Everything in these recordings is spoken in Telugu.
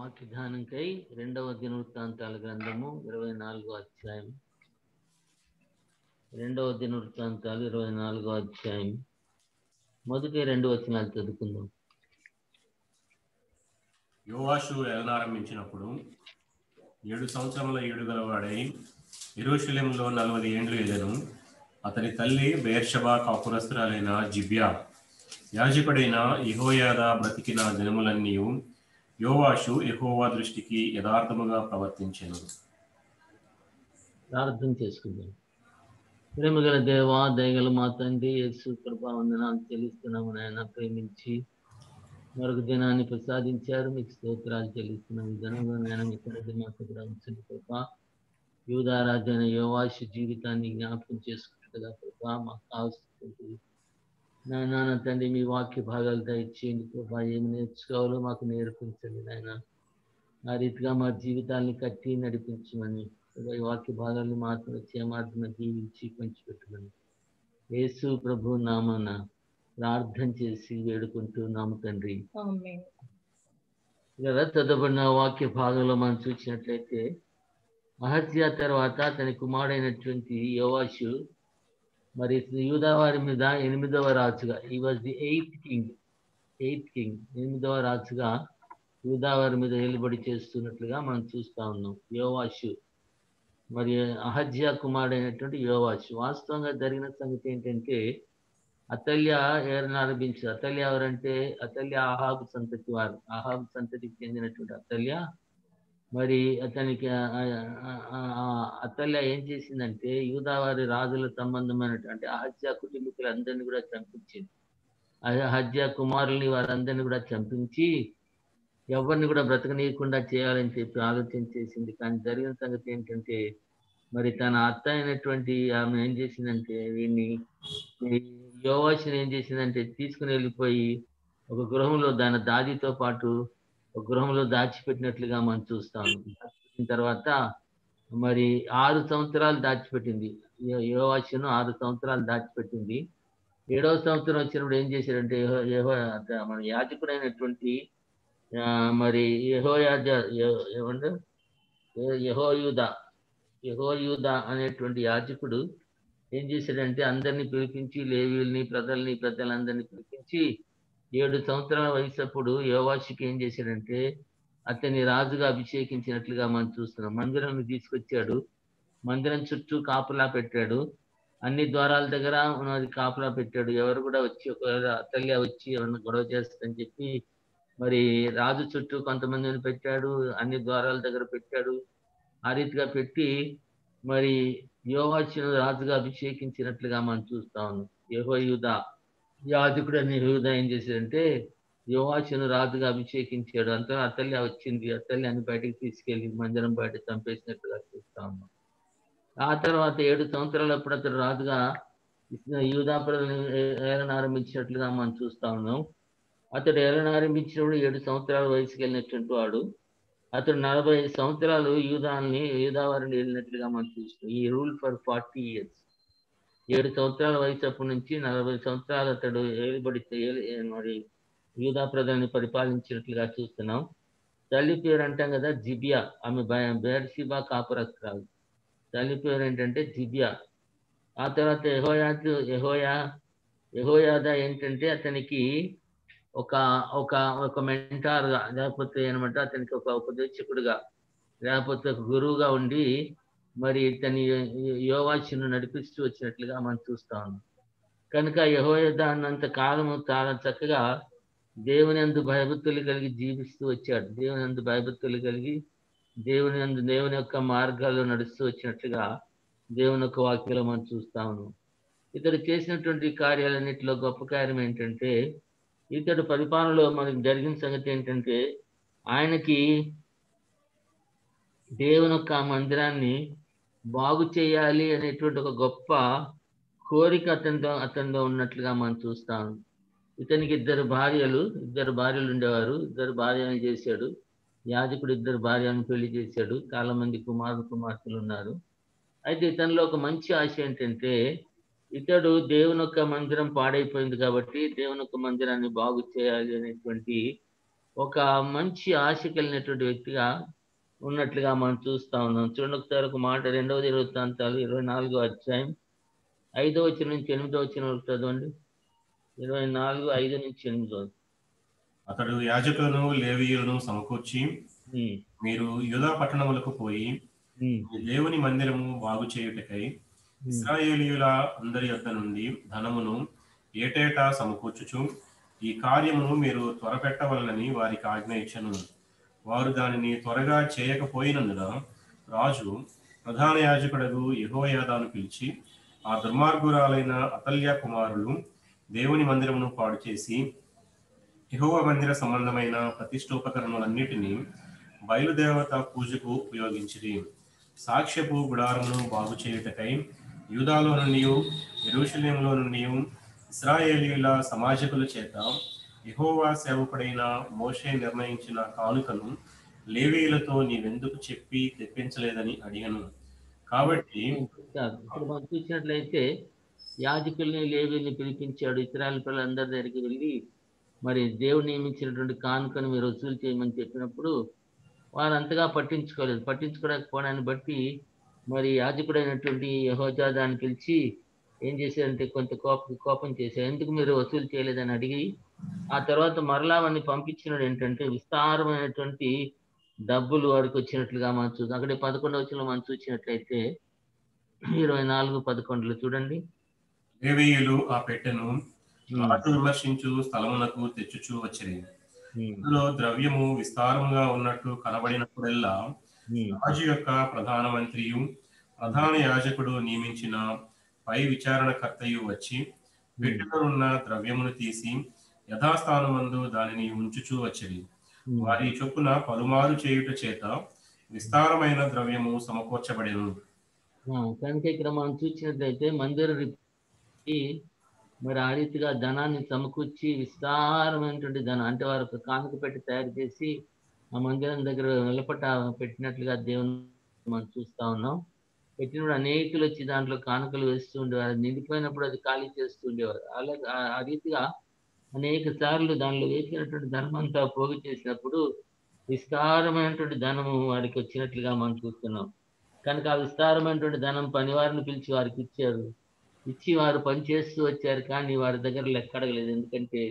వాక్య ధ్యానంకై 2వ దినవృత్తాంతాల గ్రంథము 24వ అధ్యాయం. 2వ దినవృత్తాంతాలు 24వ అధ్యాయం మొదటి 2 వచనాలు చదువుకుందాం. యోవాషు ఏలనారంభించినప్పుడు 7 సంవత్సరముల ఈడుగలవాడై యెరూషలేములో 40 ఏండ్లు ఏలెను. అతని తల్లి బెయేర్షెబా కాపురస్తురాలైన జిబ్యా. యాజకుడైన యెహోయాదా బ్రతికిన దినములన్నీయు యోవాషు యెహోవా దృష్టికి యథార్థముగా ప్రవర్తించెను. ప్రార్థన చేసుకుందాం. ప్రేమగల దేవా, దయగల మా తండ్రి యేసు కృపా వందనాలు చెల్లిస్తున్నాము. నాయన ప్రేమించి మరొక దినాన్ని ప్రసాదించారు, మీకు స్తోత్రాలు చెల్లిస్తున్నాము. దినంలో నాయన మీ తండ్రి మాకు కూడా ఉంచిన కృప, యూదారాజైన యోవాషు జీవితాన్ని జ్ఞాపకం చేసుకుంటుందా కృప మాకు కావలసింది. నాయన తండ్రి మీ వాక్య భాగాలు దయచేయండి కృప, ఏమి నేర్చుకోవాలో మాకు నేర్పించండి నాయన. ఆ రీతిగా మా జీవితాన్ని కట్టి నడిపించమని, ఈ వాక్య భాగాన్ని మాత్రం క్షేమార్థంగా జీవించి పంచిపెట్టమని యేసు ప్రభు నామాన ప్రార్థన చేసి వేడుకుంటున్నాము తండ్రి. కదా చదవబడిన వాక్య భాగంలో మనం చూసినట్లయితే అహజ్యా తర్వాత తన కుమారుడైనటువంటి యోవాషు మరి యూదా వారి మీద 8వ రాజుగా, ఈ వాజ్ ది 8th king 8వ రాజుగా యూదా వారి మీద ఏలుబడి చేస్తున్నట్లుగా మనం చూస్తా ఉన్నాం. యోవాషు మరి అహజ్యా కుమారుడైనటువంటి యోవాషు. వాస్తవంగా జరిగిన సంగతి ఏంటంటే అతల్య ఏలనారంభించారు. అతల్య ఎవరంటే అతల్య ఆహాబు సంతతి వారు. ఆహాబు సంతతికి చెందినటువంటి అతల్య. మరి అతనికి అతల్య ఏం చేసిందంటే యూదా వారి రాజుల సంబంధమైనటువంటి అహజ్యా కుటుంబీకులందరినీ కూడా చంపించింది. అహజ్యా కుమారుల్ని వారందరినీ కూడా చంపించి ఎవరిని కూడా బ్రతకనీయకుండా చేయాలని చెప్పి ఆలోచన చేసింది. కానీ జరిగిన సంగతి ఏంటంటే మరి తన అత్త అయినటువంటి ఆమె ఏం చేసిందంటే యోవాషుని ఏం చేసిందంటే తీసుకుని వెళ్ళిపోయి ఒక గృహంలో దాని దాదితో పాటు ఒక గృహంలో దాచిపెట్టినట్లుగా మనం చూస్తాం. దాచిపెట్టిన తర్వాత మరి 6 సంవత్సరాలు దాచిపెట్టింది. యోవాషును 6 సంవత్సరాలు దాచిపెట్టింది. 7వ సంవత్సరం వచ్చినప్పుడు ఏం చేశాడంటే మన యాజకుడైనటువంటి మరి యెహోయూదా అనేటువంటి యాజకుడు ఏం చేశాడంటే అందరినీ పిలిపించి లేవీయుల్ని ప్రజలందరినీ పిలిపించి 7 సంవత్సరాల వయసప్పుడు యోవాషుకి ఏం చేశాడంటే అతన్ని రాజుగా అభిషేకించినట్లుగా మనం చూస్తున్నాం. మందిరం తీసుకొచ్చాడు, మందిరం చుట్టూ కాపలా పెట్టాడు, అన్ని ద్వారాల దగ్గర ఉన్నది కాపలా పెట్టాడు. ఎవరు కూడా వచ్చి ఒకవేళ అతల్య వచ్చి ఎవరిని గొడవ చేస్తుందని చెప్పి మరి రాజు చుట్టూ కొంతమందిని పెట్టాడు, అన్ని ద్వారాల దగ్గర పెట్టాడు. ఆ రీతిగా పెట్టి మరి యోవాషును రాజుగా అభిషేకించినట్లుగా మనం చూస్తా ఉన్నాం. యెహోయూదా యాజకుడు అని యెహోయూదా ఏం చేశాడంటే యోవాషును రాజుగా అభిషేకించాడు. అంతా అతల్య వచ్చింది, అతల్యాన్ని బయటకు తీసుకెళ్లి మందిరం బయట చంపేసినట్లుగా చూస్తా ఉన్నాం. ఆ తర్వాత 7 సంవత్సరాలప్పుడు అతడు రాజుగా యూదా ప్రజలను ఏలనారంభించినట్లుగా మనం చూస్తా ఉన్నాం. అతడు ఏలనారంభించినప్పుడు 7 సంవత్సరాల వయసుకి వెళ్ళినటువంటి వాడు. అతడు 40 సంవత్సరాలు యూదా వారిని వెళ్ళినట్లుగా మనం చూస్తాం. ఈ రూల్ ఫర్ 40 years. 7 సంవత్సరాల వయసు అప్పటి నుంచి 40 సంవత్సరాలు అతడు మరి యూదా ప్రజల్ని పరిపాలించినట్లుగా చూస్తున్నాం. తల్లి పేరు అంటాం కదా జిబ్యా. ఆమె బెయేర్షెబా కాపురస్తురాలు. తల్లి పేరు ఏంటంటే జిబ్యా. ఆ తర్వాత యెహోయాదా ఏంటంటే అతనికి ఒక మెంటార్గా, లేకపోతే ఏమంటే అతనికి ఒక ఉపదేశకుడుగా, లేకపోతే ఒక గురువుగా ఉండి మరి తన యోవాషును నడిపిస్తూ వచ్చినట్లుగా మనం చూస్తా ఉన్నాం. కనుక యెహోయాదా అన్నంత కాలము చాలా చక్కగా దేవుని యందు భయభక్తులు కలిగి జీవిస్తూ వచ్చాడు. దేవుని యందు భయభక్తులు కలిగి దేవుని యొక్క మార్గాల్లో నడుస్తూ వచ్చినట్లుగా దేవుని యొక్క వాక్యంలో మనం చూస్తా ఉన్నాం. ఇతడు చేసినటువంటి కార్యాలన్నింటిలో గొప్ప కార్యం ఏంటంటే ఇతడు పరిపాలనలో మనకి జరిగిన సంగతి ఏంటంటే ఆయనకి దేవుని యొక్క మందిరాన్ని బాగు చేయాలి అనేటువంటి ఒక గొప్ప కోరిక అతనిలో ఉన్నట్లుగా మనం చూస్తాం. ఇతనికి 2 భార్యలు ఉండేవారు. 2 భార్యలను చేశాడు. యాజకుడు 2 భార్యలను పెళ్లి చేశాడు. చాలా మంది కుమార్తెలు ఉన్నారు. అయితే ఇతనిలో ఒక మంచి ఆశ ఏంటంటే ఇతడు దేవుని యొక్క మందిరం పాడైపోయింది కాబట్టి దేవుని యొక్క మందిరాన్ని బాగు చేయాలి అనేటువంటి ఒక మంచి ఆశ కలిగినటువంటి వ్యక్తిగా ఉన్నట్లుగా మనం చూస్తా ఉన్నాం. చూడండి ఒకసారి ఒక మాట 2వ దినవృత్తాంతాలు 24వ అధ్యాయం 5వ వచనం నుంచి 8వ వచనం వరకు చదవండి. 24:5-8. అతడు యాజకులను లేవీయులను సమకూర్చి, ఉమ్, మీరు యూదా పట్టణములకు పోయి ఉమ్, మీ దేవుని మందిరము బాగు చేయుటకై ఉమ్, ఇశ్రాయేలీయుల అందరి యొద్ద నుండి ధనమును ఏటేటా సమకూర్చుచు ఈ కార్యమును మీరు త్వరపెట్టవలనని వారికి ఆజ్ఞ ఇచ్చెను. వారు దానిని త్వరగా చేయకపోయినందున రాజు ప్రధాన యాజకుడగు యెహోయాదాను పిలిచి, ఆ దుర్మార్గురాలైన అతల్య కుమారులు దేవుని మందిరమును పాడు చేసి యెహోవా మందిర సంబంధమైన ప్రతిష్టోపకరణములన్నిటినీ బయలుదేవత పూజకు ఉపయోగించిరి. సాక్ష్యపు గుడారమును బాగు చేయుటకై యూదాలో నుండి యెరూషలేములో నుండి ఇశ్రాయేలీయుల సమాజకుల చేత యెహోవా సేవకుడైన మోషే నిర్ణయించిన కానుకను లేవీయులతో నీవెందుకు చెప్పి తెప్పించలేదని అడిగను. కాబట్టి ఇప్పుడు మనం చూసినట్లయితే యాజకుల్ని లేవీల్ని పిలిపించాడు. ఇశ్రాయేలు పిల్లలందరి దగ్గరికి వెళ్ళి మరి దేవుడు నియమించినటువంటి కానుకను మీరు వసూలు చేయమని చెప్పినప్పుడు వారు అంతగా పట్టించుకోలేదు. పట్టించుకోలేకపోవడాన్ని బట్టి మరి యాజకుడైనటువంటి యెహోయాదాను పిలిచి ఏం చేశారంటే కొంత కోపం చేశారు. ఎందుకు మీరు వసూలు చేయలేదని అడిగి ఆ తర్వాత మరలా వారిని పంపించినది ఏంటంటే విస్తారమైనటువంటి డబ్బులు వారికి వచ్చినట్లుగా మనం చూద్దాం. అక్కడే 11వ వచనంలో మనం చూసినట్లయితే 24:11 చూడండి. లేవీయులు ఆ పెట్టెను రాజు విమర్శించు స్థలమునకు తెచ్చుచూ వచ్చిరి. అందులో ద్రవ్యము విస్తారముగా ఉన్నట్టు కనబడినప్పుడెల్లా రాజు యొక్క ప్రధాన మంత్రియు ప్రధాన యాజకుడు నియమించిన పై విచారణకర్తయు వచ్చి పెట్టెలో ఉన్న ద్రవ్యమును తీసి యథాస్థానమందు దానిని ఉంచుచూ వచ్చిరి. వారి చొప్పున పలుమారు చేయుట చేత విస్తారమైన ద్రవ్యము సమకూర్చబడెను. కనుక ఇక్కడ మనం చూసినట్లయితే మందిర మరి ఆ రీతిగా ధనాన్ని సమకూర్చి విస్తారమైనటువంటి ధనం అంటే వారు ఒక కానుక పెట్టి తయారు చేసి ఆ మందిరం దగ్గర నిలపట పెట్టినట్లుగా దేవుని మనం చూస్తా ఉన్నాం. పెట్టినప్పుడు అనేకులు వచ్చి దాంట్లో కానుకలు వేస్తూ ఉండేవారు. నిండిపోయినప్పుడు అది ఖాళీ చేస్తూ ఉండేవారు. అలాగే ఆ రీతిగా అనేక సార్లు దానిలో వేసినటువంటి ధనం అంతా పోగు చేసినప్పుడు విస్తారమైనటువంటి ధనము వారికి వచ్చినట్లుగా మనం చూస్తున్నాం. కనుక ఆ విస్తారమైనటువంటి ధనం పనివారిని పిలిచి వారికి ఇచ్చారు. ఇచ్చి వారు పని చేస్తూ వచ్చారు, కానీ వారి దగ్గర లెక్క అడగలేదు. ఎందుకంటే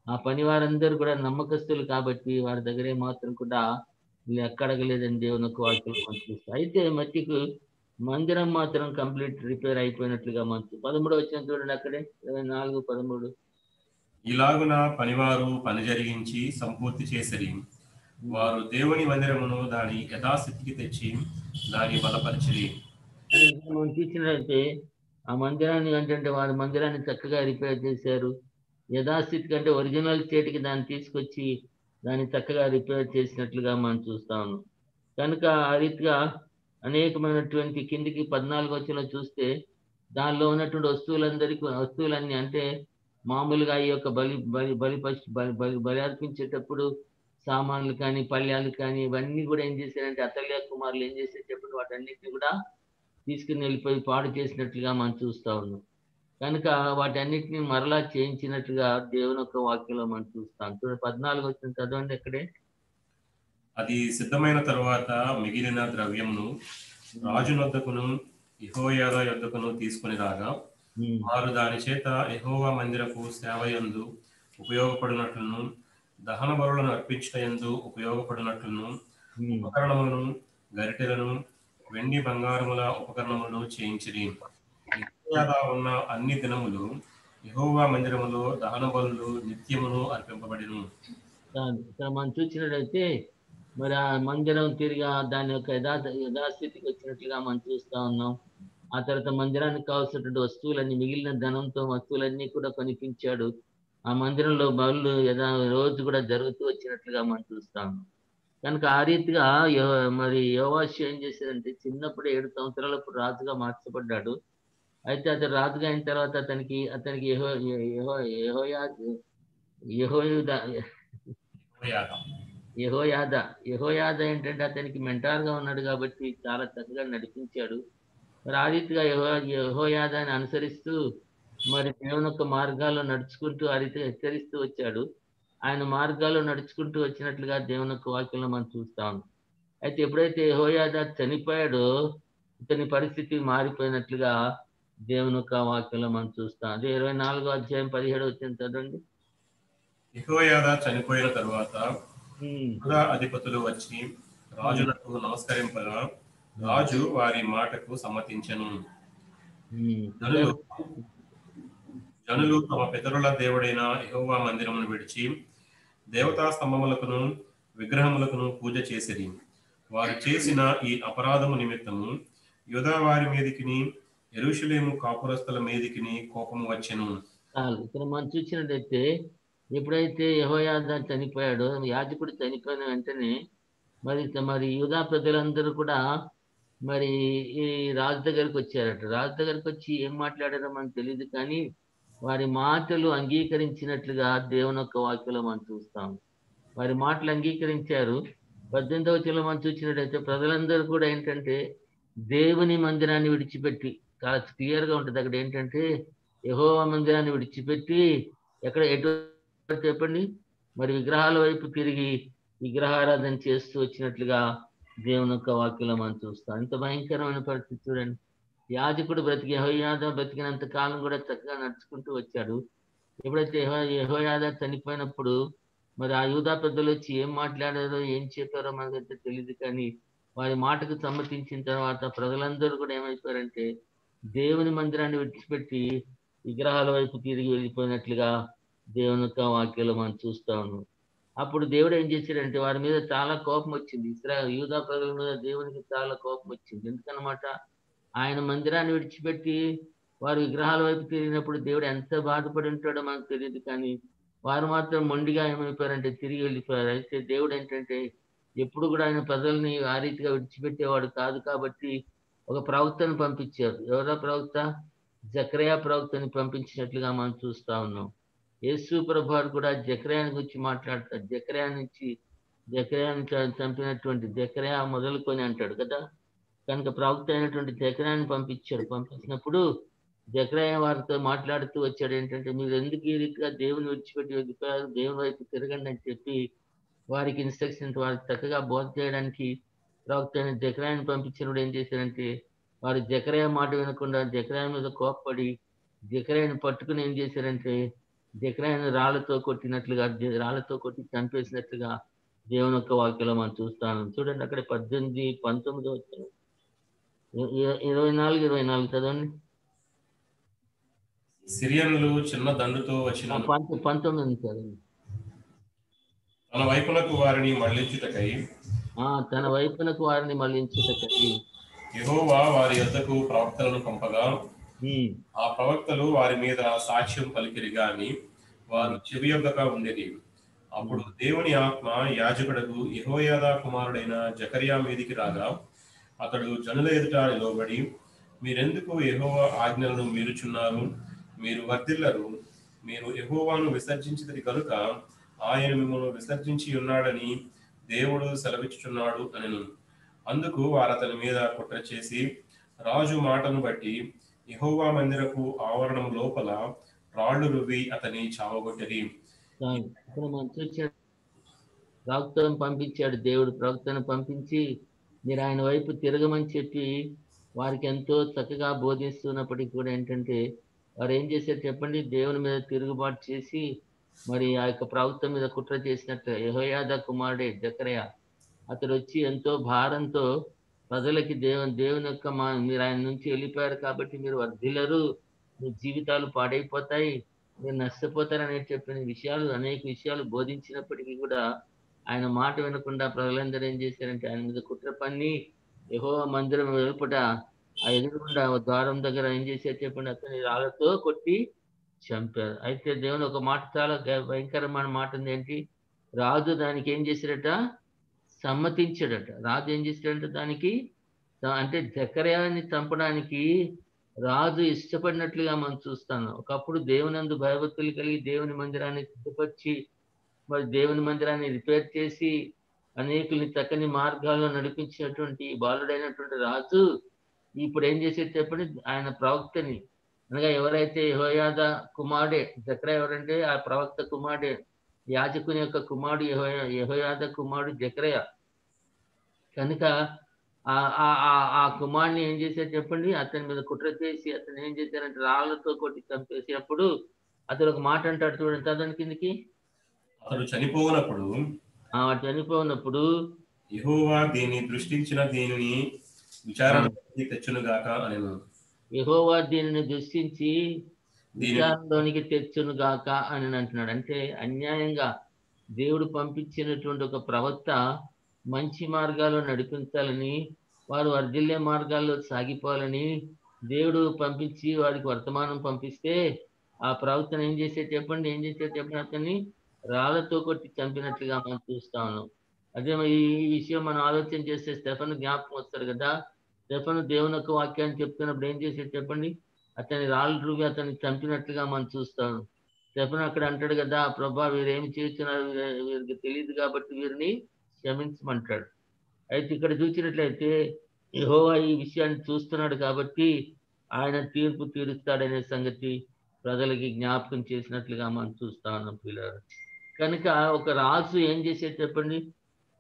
ఆ పని వారందరూ కూడా నమ్మకస్తులు కాబట్టి వారి దగ్గరే మాత్రం కూడా లెక్క అడగలేదని దేవుని యొక్క వాక్యం మనం చూస్తాం. అయితే మట్టికు మందిరం మాత్రం కంప్లీట్ రిపేర్ అయిపోయినట్లుగా మనం 13 వచ్చిన చూడండి అక్కడే 24:13. ఇలాగున పనివారు పని జరిగించి సంపూర్తి చేసిరి. వారు దేవుని మందిరమును దాని యథాస్థితికి తెచ్చి దాన్ని బలపరిచిరి. మనం చూసినట్లయితే ఆ మందిరాన్ని ఏంటంటే వారి మందిరాన్ని చక్కగా రిపేర్ చేశారు. యథాస్థితి కంటే ఒరిజినల్ స్టేట్కి దాన్ని తీసుకొచ్చి దాన్ని చక్కగా రిపేర్ చేసినట్లుగా మనం చూస్తా ఉన్నాం. కనుక ఆ రీతిగా అనేకమైనటువంటి కిందికి 14 వచనంలో చూస్తే దానిలో ఉన్నటువంటి వస్తువులన్నీ అంటే మామూలుగా ఈ యొక్క బలి అర్పించేటప్పుడు సామాన్లు కానీ పళ్ళ్యాలు కానీ ఇవన్నీ కూడా ఏం చేశారంటే అతల్య కుమారులు ఏం చేశారు చెప్పండి, వాటన్నిటిని కూడా తీసుకుని వెళ్ళిపోయి పాడు చేసినట్లుగా మనం చూస్తా ఉన్నాం. కనుక వాటన్నిటిని మరలా చేయించినట్లుగా దేవుని యొక్క వాక్యంలో మనం చూస్తాం. 14 వచ్చిన చదవండి అక్కడే. అది సిద్ధమైన తరువాత మిగిలిన ద్రవ్యమును రాజునొద్దకును యెహోయాదా యొద్దకును తీసుకుని రాగా వారు దాని చేత యెహోవా మందిరపు సేవయందు ఉపయోగపడినట్లును దహన బలులను అర్పించటయందు ఉపయోగపడినట్లును ఉపకరణములను గరిటెలను వెండి బంగారముల ఉపకరణములను చేయించిరి. యెహోయాదా ఉన్న అన్ని దినములు యెహోవా మందిరములో దహన బలులు నిత్యమును అర్పింపబడిను. ఇక్కడ మనం చూసినట్లయితే మరి ఆ మందిరం తిరిగి దాని యొక్క యథాస్థితికి వచ్చినట్లుగా మనం చూస్తా ఉన్నాం. ఆ తర్వాత మందిరానికి కావాల్సినటువంటి వస్తువులన్నీ మిగిలిన ధనంతో వస్తువులన్నీ కూడా కొనిపించాడు. ఆ మందిరంలో బలులు రోజు కూడా జరుగుతూ వచ్చినట్లుగా మనం చూస్తాం. కనుక ఆ రీతిగా మరి యోవాషు ఏం చేశాడంటే చిన్నప్పుడు 7 సంవత్సరాలప్పుడు రాజుగా మార్చబడ్డాడు. అయితే అతను రాజుగా అయిన తర్వాత అతనికి యెహోయాదా ఏంటంటే అతనికి మెంటార్గా ఉన్నాడు కాబట్టి చాలా చక్కగా నడిపించాడు. మరి ఆ రీతిగా యెహోయాదాని అనుసరిస్తూ మరి దేవుని యొక్క మార్గాల్లో నడుచుకుంటూ ఆ రీతిగా హెచ్చరిస్తూ వచ్చాడు. ఆయన మార్గాల్లో నడుచుకుంటూ వచ్చినట్లుగా దేవుని యొక్క వాక్యంలో మనం చూస్తాం. అయితే ఎప్పుడైతే యెహోయాదా చనిపోయాడో ఇతని పరిస్థితి మారిపోయినట్లుగా దేవుని యొక్క వాక్యంలో మనం చూస్తాం. అదే 24వ అధ్యాయం 17వ వచనం చదవండి. యెహోయాదా చనిపోయిన తరువాత ఉమ్, యూదా అధిపతులు వచ్చి రాజునకు నమస్కరింపగా రాజు వారి మాటకు సమ్మతించెను. జనులు జనులు తమ పితరుల దేవుడైన యెహోవా మందిరమును విడిచి దేవతా స్తంభములకును విగ్రహములకును పూజ చేసిరి. వారు చేసిన ఈ అపరాధము నిమిత్తము యూదా వారి మీదికిని యెరూషలేము కాపురస్తుల మీదికిని కోపము వచ్చెను. చాలు. ఇక్కడ మనం చూసినట్టయితే ఎప్పుడైతే యెహోయాదా చనిపోయాడో, యాజకుడు చనిపోయిన వెంటనే మరి యూదా ప్రజలందరూ కూడా మరి ఈ రాజు దగ్గరికి వచ్చారట. రాజు దగ్గరికి వచ్చి ఏం మాట్లాడారో మనకు తెలియదు కానీ వారి మాటలు అంగీకరించినట్లుగా దేవుని యొక్క వాక్యంలో మనం చూస్తాం. వారి మాటలు అంగీకరించారు. 18వ వచనంలో మనం చూసినట్టయితే ప్రజలందరూ కూడా ఏంటంటే దేవుని మందిరాన్ని విడిచిపెట్టి, చాలా క్లియర్ గా ఉంటుంది అక్కడ ఏంటంటే యెహోవా మందిరాన్ని విడిచిపెట్టి ఎటు చెప్పండి, మరి విగ్రహాల వైపు తిరిగి విగ్రహారాధన చేస్తూ వచ్చినట్లుగా దేవుని యొక్క వాక్యంలో మనం చూస్తాం. ఇంత భయంకరమైన పరిస్థితి చూడండి. యాజకుడు యెహోయాదా బ్రతికినంత కాలం కూడా చక్కగా నడుచుకుంటూ వచ్చాడు. ఎప్పుడైతే యెహోయాదా చనిపోయినప్పుడు మరి ఆ యూదా పెద్దలు వచ్చి ఏం మాట్లాడారో ఏం చెప్పారో మనకైతే తెలియదు కానీ వారి మాటకు సమ్మతించిన తర్వాత ప్రజలందరూ కూడా ఏమైపోయారంటే దేవుని మందిరాన్ని విడిచిపెట్టి విగ్రహాల వైపు తిరిగి వెళ్ళిపోయినట్లుగా దేవుని యొక్క వాక్యంలో మనం చూస్తా ఉన్నాం. అప్పుడు దేవుడు ఏం చేశాడంటే వారి మీద చాలా కోపం వచ్చింది. యూదా ప్రజల మీద దేవునికి చాలా కోపం వచ్చింది. ఎందుకనమాట, ఆయన మందిరాన్ని విడిచిపెట్టి వారు విగ్రహాల వైపు తిరిగినప్పుడు దేవుడు ఎంత బాధపడి ఉంటాడో మనకు తెలియదు కానీ వారు మాత్రం మొండిగా ఏమైపోయారంటే తిరిగి వెళ్ళిపోయారు. అయితే దేవుడు ఏంటంటే ఎప్పుడు కూడా ఆయన ప్రజల్ని ఆ రీతిగా విడిచిపెట్టేవాడు కాదు కాబట్టి ఒక ప్రవక్తను పంపించారు. ఎవరో ప్రవక్త? జకర్యా ప్రవక్తని పంపించినట్లుగా మనం చూస్తా ఉన్నాం. యేసు ప్రభువారు కూడా జకర్యాని గురించి మాట్లాడతారు. జకర్యాని చంపినటువంటి జకర్యా మొదలుకొని అంటాడు కదా. కనుక ప్రవక్త అయినటువంటి జకర్యాని పంపించాడు. పంపించినప్పుడు జకర్యా వారితో మాట్లాడుతూ వచ్చాడు ఏంటంటే మీరు ఎందుకు ఈ రీతిగా దేవుని విడిచిపెట్టి వెళ్ళిపోయారు, దేవుని వైపు తిరగండి అని చెప్పి వారికి ఇన్స్ట్రక్షన్స్ వారికి చక్కగా బోధ చేయడానికి ప్రవక్త అయిన జకర్యాని పంపించినప్పుడు ఏం చేశారంటే వారు జకర్యా మాట వినకుండా జకర్యా మీద కోప్పడి జకర్యాని పట్టుకుని ఏం చేశారంటే జకర్యాని రాళ్లతో కొట్టి చంపేసినట్లుగా దేవుని యొక్క వాక్యంలో మనం చూస్తాను. చూడండి అక్కడ 18, 19 వచ్చారు. 24, 24 చదవండి. సిరియనులు చిన్న దండుతో వచ్చిన 19 చదవండి. తన వైపునకు వారిని మళ్లించుటకై తన వైపునకు వారిని మళ్లించుటకై యెహోవా వారి యొద్దకు ప్రవక్తలను పంపగా ఆ ప్రవక్తలు వారి మీద సాక్ష్యం పలికిరి గాని వారు చెవియొగ్గక ఉండేది. అప్పుడు దేవుని ఆత్మ యాజకుడకు యెహోయాదా కుమారుడైన జకర్యా మీదికి రాగా అతడు జనుల ఎదుట నిలవబడి మీరెందుకు యెహోవా ఆజ్ఞలను మీరుచున్నారు, మీరు వర్ధిల్లరు, మీరు యెహోవాను విసర్జించినది కనుక ఆయన మిమ్మల్ని విసర్జించి ఉన్నాడని దేవుడు సెలవిచ్చుచున్నాడు అనెను. అందుకు వారు అతని మీద కుట్ర చేసి రాజు మాటను బట్టి యెహోవా మందిరపు ఆవరణం లోపల రాళ్లు రువ్వి అతని చావగొట్టిరి. ప్రవక్తను పంపించాడు. దేవుడు ప్రవక్తను పంపించి మీరు ఆయన వైపు తిరగమని చెప్పి వారికి ఎంతో చక్కగా బోధిస్తున్నప్పటికీ కూడా ఏంటంటే వారు ఏం చేశారు చెప్పండి, దేవుని మీద తిరుగుబాటు చేసి మరి ఆ యొక్క ప్రవక్త మీద కుట్ర చేసినట్టు యెహోయాదా కుమారుడే జకర్యా అతడు వచ్చి ఎంతో భారంతో ప్రజలకి దేవుని యొక్క మీరు ఆయన నుంచి వెళ్ళిపోయారు కాబట్టి మీరు వర్ధిల్లరు, మీ జీవితాలు పాడైపోతాయి, మీరు నష్టపోతారని చెప్పిన విషయాలు అనేక విషయాలు బోధించినప్పటికీ కూడా ఆయన మాట వినకుండా ప్రజలందరూ ఏం చేశారంటే ఆయన మీద కుట్ర పన్ని యెహోవా మందిరం వెలుపట ఆ ఎదురుగుండా ద్వారం దగ్గర ఏం చేశారు చెప్పండి, అతని రాళ్లతో కొట్టి చంపారు. అయితే దేవుని ఒక మాట చాలా భయంకరమైన మాట ఉంది ఏంటి, రాజు దానికి ఏం చేశాడట, సమ్మతించాడట. రాజు ఏం చేశాడంటే దానికి అంటే జకర్యాని చంపడానికి రాజు ఇష్టపడినట్లుగా మనం చూస్తాను. ఒకప్పుడు దేవునందు భయభక్తులు కలిగి దేవుని మందిరాన్ని సిద్ధపరిచి మరి దేవుని మందిరాన్ని రిపేర్ చేసి అనేకుల్ని చక్కని మార్గాల్లో నడిపించినటువంటి బాలుడైనటువంటి రాజు ఇప్పుడు ఏం చేసేది చెప్పండి, ఆయన ప్రవక్తని అనగా ఎవరైతే యెహోయాదా కుమారుడే జకర్యా ఎవరంటే ఆ ప్రవక్త కుమారుడే యాజకుని యొక్క కుమారుడు యెహోయాదా కుమారుడు జెకర్యా. కనుక ఆ కుమారుని ఏం చేశారు చెప్పండి? అతని మీద కుట్ర చేసి అతను ఏం చేశారంటే రాళ్లతో కొట్టి చంపేసినప్పుడు అతడు ఒక మాట అంటాడు చూడండి, చదవండి కిందకి. అతడు చనిపోనప్పుడు చనిపోయినప్పుడు యెహోవా దీన్ని దృష్టించిన దీనిని విచారణలోకి తెచ్చునుగాక అనెను. యెహోవా దీనిని దృష్టించి విచారణలోనికి తెచ్చునుగాక అని అంటున్నాడు. అంటే అన్యాయంగా దేవుడు పంపించినటువంటి ఒక ప్రవక్త మంచి మార్గాల్లో నడిపించాలని, వారు వర్ధిల్లే మార్గాల్లో సాగిపోవాలని దేవుడు పంపించి వారికి వర్తమానం పంపిస్తే ఆ ప్రవక్తను ఏం చేశాడు చెప్పండి? అతన్ని రాళ్లతో కొట్టి చంపినట్లుగా మనం చూస్తా ఉన్నాం. అదే ఈ విషయం మనం ఆలోచన చేస్తే స్టెఫను జ్ఞాపకం వస్తారు కదా. స్టెఫను దేవుని యొక్క వాక్యాన్ని చెప్తున్నప్పుడు ఏం చేశాడు చెప్పండి? అతని రాళ్ళు రువి అతన్ని చంపినట్లుగా మనం చూస్తాం. స్టెఫను అక్కడ అంటాడు కదా, ప్రభా వీరేమి చేస్తున్నారు, వీరికి తెలియదు కాబట్టి వీరిని క్షమించమంటాడు. అయితే ఇక్కడ చూసినట్లయితే యెహోవా ఈ విషయాన్ని చూస్తున్నాడు కాబట్టి ఆయన తీర్పు తీరుస్తాడనే సంగతి ప్రజలకి జ్ఞాపకం చేసినట్లుగా మనం చూస్తా ఉన్నాం పిల్లలు. కనుక ఒక రాజు ఏం చేసేది చెప్పండి?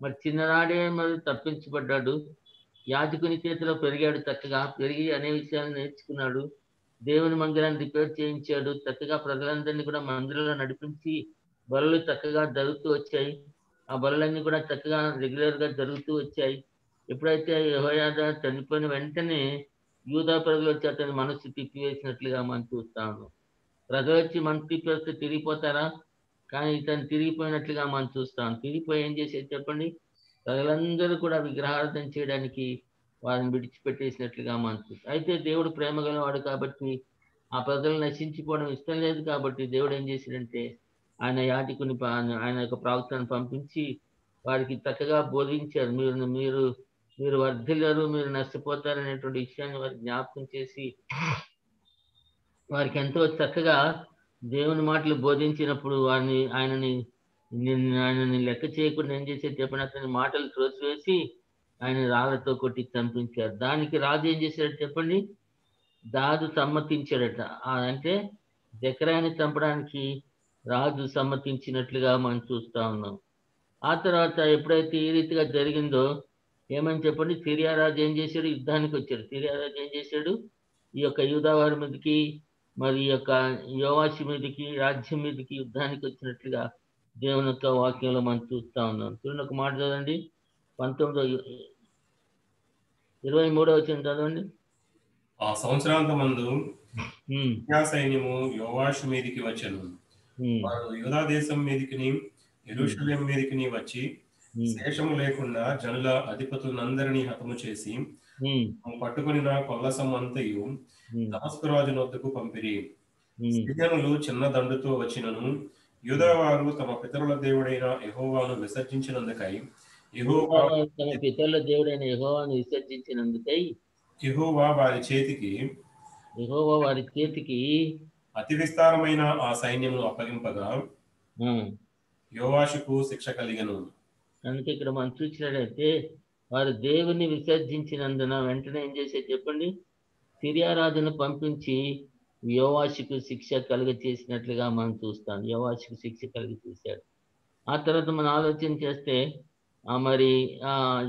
మరి చిన్ననాడే మరి తప్పించబడ్డాడు, యాజకుని చేతిలో పెరిగాడు, చక్కగా పెరిగి అనే విషయాలు నేర్చుకున్నాడు, దేవుని మందిరాన్ని రిపేర్ చేయించాడు, చక్కగా ప్రజలందరినీ కూడా మందిరంలో నడిపించి బలులు చక్కగా జరుగుతూ వచ్చాయి. ఆ బలులన్నీ కూడా చక్కగా రెగ్యులర్ గా జరుగుతూ వచ్చాయి. ఎప్పుడైతే యెహోయాదా చనిపోయిన వెంటనే యూదా ప్రజలు వచ్చి అతని మనస్సు తిప్పివేసినట్లుగా మనం చూస్తాము. ప్రజలు వచ్చి మనసు తిప్పివేస్తే తిరిగిపోతారా? కానీ ఇతను తిరిగిపోయినట్లుగా మనం చూస్తాం. తిరిగిపోయి ఏం చేసేది చెప్పండి? ప్రజలందరూ కూడా విగ్రహారాధన చేయడానికి వారిని విడిచిపెట్టేసినట్లుగా మనం చూస్తాం. అయితే దేవుడు ప్రేమ గలవాడు కాబట్టి ఆ ప్రజలు నశించిపోవడం ఇష్టం లేదు కాబట్టి దేవుడు ఏం చేశాడంటే ఆయన యాజకుని ఆయన యొక్క ప్రవక్తను పంపించి వారికి చక్కగా బోధించారు. మీరు వర్ధిల్లరు, మీరు నష్టపోతారు అనేటువంటి విషయాన్ని వారికి జ్ఞాపకం చేసి వారికి ఎంతో చక్కగా దేవుని మాటలు బోధించినప్పుడు ఆయనని లెక్క చేయకుండా ఏం చేసేది చెప్పిన అతని మాటలు త్రోసివేసి ఆయన రాళ్లతో కొట్టి చంపించారు. దానికి రాజు ఏం చేశాడు చెప్పండి? రాజు సమ్మతించాడట. అంటే జెకర్యాని చంపడానికి రాజు సమ్మతించినట్లుగా మనం చూస్తా ఉన్నాం. ఆ తర్వాత ఎప్పుడైతే ఈ రీతిగా జరిగిందో ఏమని చెప్పండి? సిరియా రాజు ఏం చేశాడు? యుద్ధానికి వచ్చాడు. సిరియా రాజు ఏం చేశాడు? ఈ యొక్క యూదా వారి మీదకి మరి ఈ యొక్క యోవాషు మీదకి రాజ్యం మీదకి యుద్ధానికి వచ్చినట్లుగా దేవుని యొక్క వాక్యంలో మనం చూస్తా ఉన్నాం. చూడండి, ఒక మాట చదవండి, 23వ వచనం చదవండి. ఆ సంవత్సరాంతమందు సైన్యము యోవాషు మీదికి వచ్చెను. వారు యూదా దేశం మీదికి యెరూషలేము మీదికి వచ్చి శేషము లేకుండా జనుల అధిపతులందరినీ హతము చేసి పట్టుకుని కొల్లసమంతయు దమస్కు రాజు నొద్దకు పంపిరి. సిరియనులు చిన్న దండుతో వచ్చినను యూదా వారు తమ పితరుల దేవుడైన యెహోవాను విసర్జించినందుకై యెహోవా వారి చేతికి అతి విస్తారమైన ఆ సైన్యమును అప్పగింపగా యోవాషుకు శిక్ష కలిగెను. కనుక ఇక్కడ మనం చూసినట్లయితే వారు దేవుని విసర్జించినందున వెంటనే ఏం చేసేది చెప్పండి? సిరియా రాజును పంపించి యోవాషుకు శిక్ష కలుగ చేసినట్లుగా మనం చూస్తాం. యోవాషుకు శిక్ష కలిగ చేశాడు. ఆ తర్వాత మనం ఆలోచన చేస్తే మరి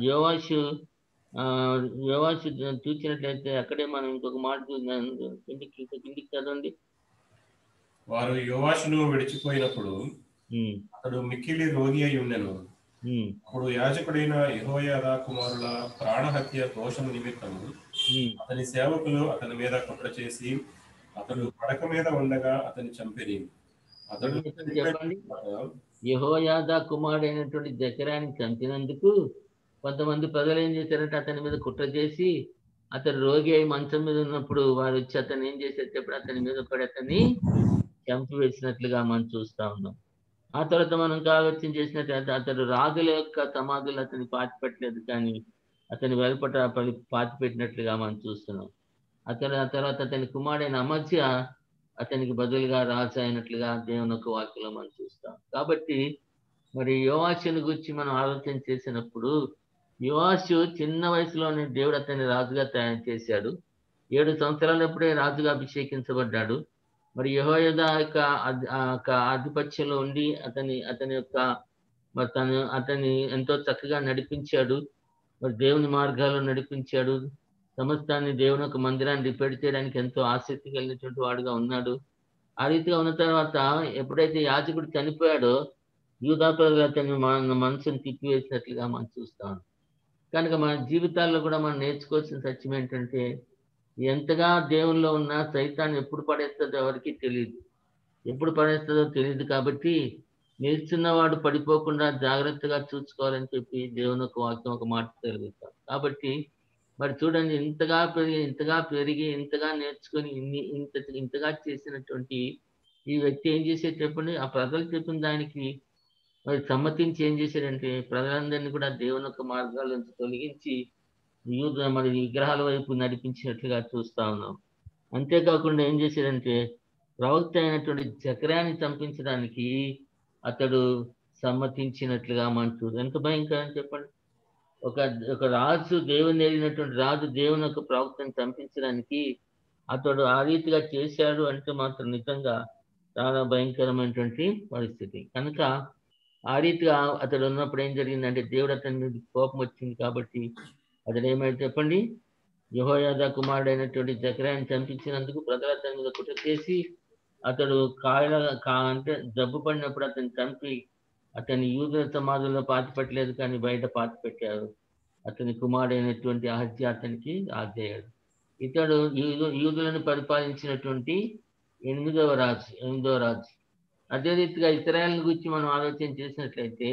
యోవాషు చూసినట్లయితే అక్కడే మనం ఇంకొక మాట కిందికి చదవండి. వారు యోవాషును విడిచిపోయినప్పుడు అతడు మిక్కిలి రోగి అయి ఉండెను. అప్పుడు యాజకుడైన యెహోయాదా కుమారుల ప్రాణహత్య దోషము నిమిత్తము అతని సేవకులు అతని మీద కుట్ర చేసి అతడు పడక మీద ఉండగా అతని చంపిరి. అతడు చెప్పండి, యెహోయాదా కుమారుడైనటువంటి జెకర్యాని చంపినందుకు కొంతమంది ప్రజలు ఏం చేశారంటే అతని మీద కుట్ర చేసి అతను రోగి అయి మంచం మీద ఉన్నప్పుడు వారు వచ్చి అతను ఏం చేసేటప్పుడు అతని మీద పడి అతన్ని చంపివేసినట్లుగా మనం చూస్తా ఉన్నాం. ఆ తర్వాత మనం ఆలోచన చేసినట్లయితే అతడు రాజుల యొక్క సమాధులు అతని పాతిపెట్టలేదు, కానీ అతని వెలుపట పాతిపెట్టినట్లుగా మనం చూస్తున్నాం. ఆ తర్వాత అతని కుమారుడైన అమజ్య అతనికి బదులుగా రాజు అయినట్లుగా దేవుని యొక్క వాక్యంలో మనం చూస్తాం. కాబట్టి మరి యోవాషుని గురించి మనం ఆలోచన చేసినప్పుడు యోవాషు చిన్న వయసులోనే దేవుడు అతన్ని రాజుగా తయారు చేశాడు. 7 సంవత్సరాలప్పుడే రాజుగా అభిషేకించబడ్డాడు. మరి యెహోయాదా యొక్క ఆధిపత్యంలో ఉండి అతని యొక్క మరి అతన్ని ఎంతో చక్కగా నడిపించాడు. మరి దేవుని మార్గాల్లో నడిపించాడు. సమస్తాన్ని దేవుని యొక్క మందిరాన్ని రిపేర్ చేయడానికి ఎంతో ఆసక్తి కలిగినటువంటి వాడుగా ఉన్నాడు. ఆ రీతిగా ఉన్న తర్వాత ఎప్పుడైతే యాజకుడు చనిపోయాడో యూదా ప్రజలు అతని మనసును తిప్పివేసినట్లుగా మనం చూస్తాం. కనుక మన జీవితాల్లో కూడా మనం నేర్చుకోవాల్సిన సత్యం ఏంటంటే ఎంతగా దేవునిలో ఉన్నా సైతాన్ని ఎప్పుడు పడేస్తుందో ఎవరికి తెలియదు. ఎప్పుడు పడేస్తుందో తెలియదు కాబట్టి నిల్చున్నవాడు పడిపోకుండా జాగ్రత్తగా చూసుకోవాలని చెప్పి దేవుని యొక్క వాక్యం ఒక మాట తెలుగుతాం. కాబట్టి మరి చూడండి ఇంతగా పెరిగి ఇంతగా నేర్చుకొని ఇంతగా చేసినటువంటి ఈ వ్యక్తి ఏం చేసేది చెప్పండి, ఆ ప్రజలు చెప్పిన దానికి మరి సమ్మతించి ఏం చేశాడంటే ప్రజలందరినీ కూడా దేవుని యొక్క మార్గాల నుంచి తొలగించి మరి విగ్రహాల వైపు నడిపించినట్లుగా చూస్తా ఉన్నాం. అంతేకాకుండా ఏం చేశాడంటే ప్రవక్త అయినటువంటి జకర్యాని చంపించడానికి అతడు సమ్మతించినట్లుగా మనం చూస్తాం. ఎంత భయంకరం చెప్పండి. ఒక ఒక రాజు దేవుని ఎరిగినటువంటి రాజు దేవుని యొక్క ప్రవక్తను చంపించడానికి అతడు ఆ రీతిగా చేశాడు అంటే మాత్రం నిజంగా చాలా భయంకరమైనటువంటి పరిస్థితి. కనుక ఆ రీతిగా అతడు ఉన్నప్పుడు ఏం జరిగిందంటే దేవుడు అతని మీద కోపం వచ్చింది కాబట్టి అతడు ఏమైతే చెప్పండి, యెహోయాదా కుమారుడైనటువంటి జకర్యాని చంపించినందుకు ప్రజలు అతని మీద కుట్ర చేసి అతడు అంటే జబ్బు పడినప్పుడు అతన్ని చంపి అతని యూదుల సమాధుల్లో పాతిపెట్టలేదు కానీ బయట పాతిపెట్టారు. అతని కుమారుడైనటువంటి అహజ్యా అతనికి రాజయ్యాడు. ఇతడు యూదులను పరిపాలించినటువంటి ఎనిమిదవ రాజు. అదే రీతిగా ఇశ్రాయేలు గురించి మనం ఆలోచన చేసినట్లయితే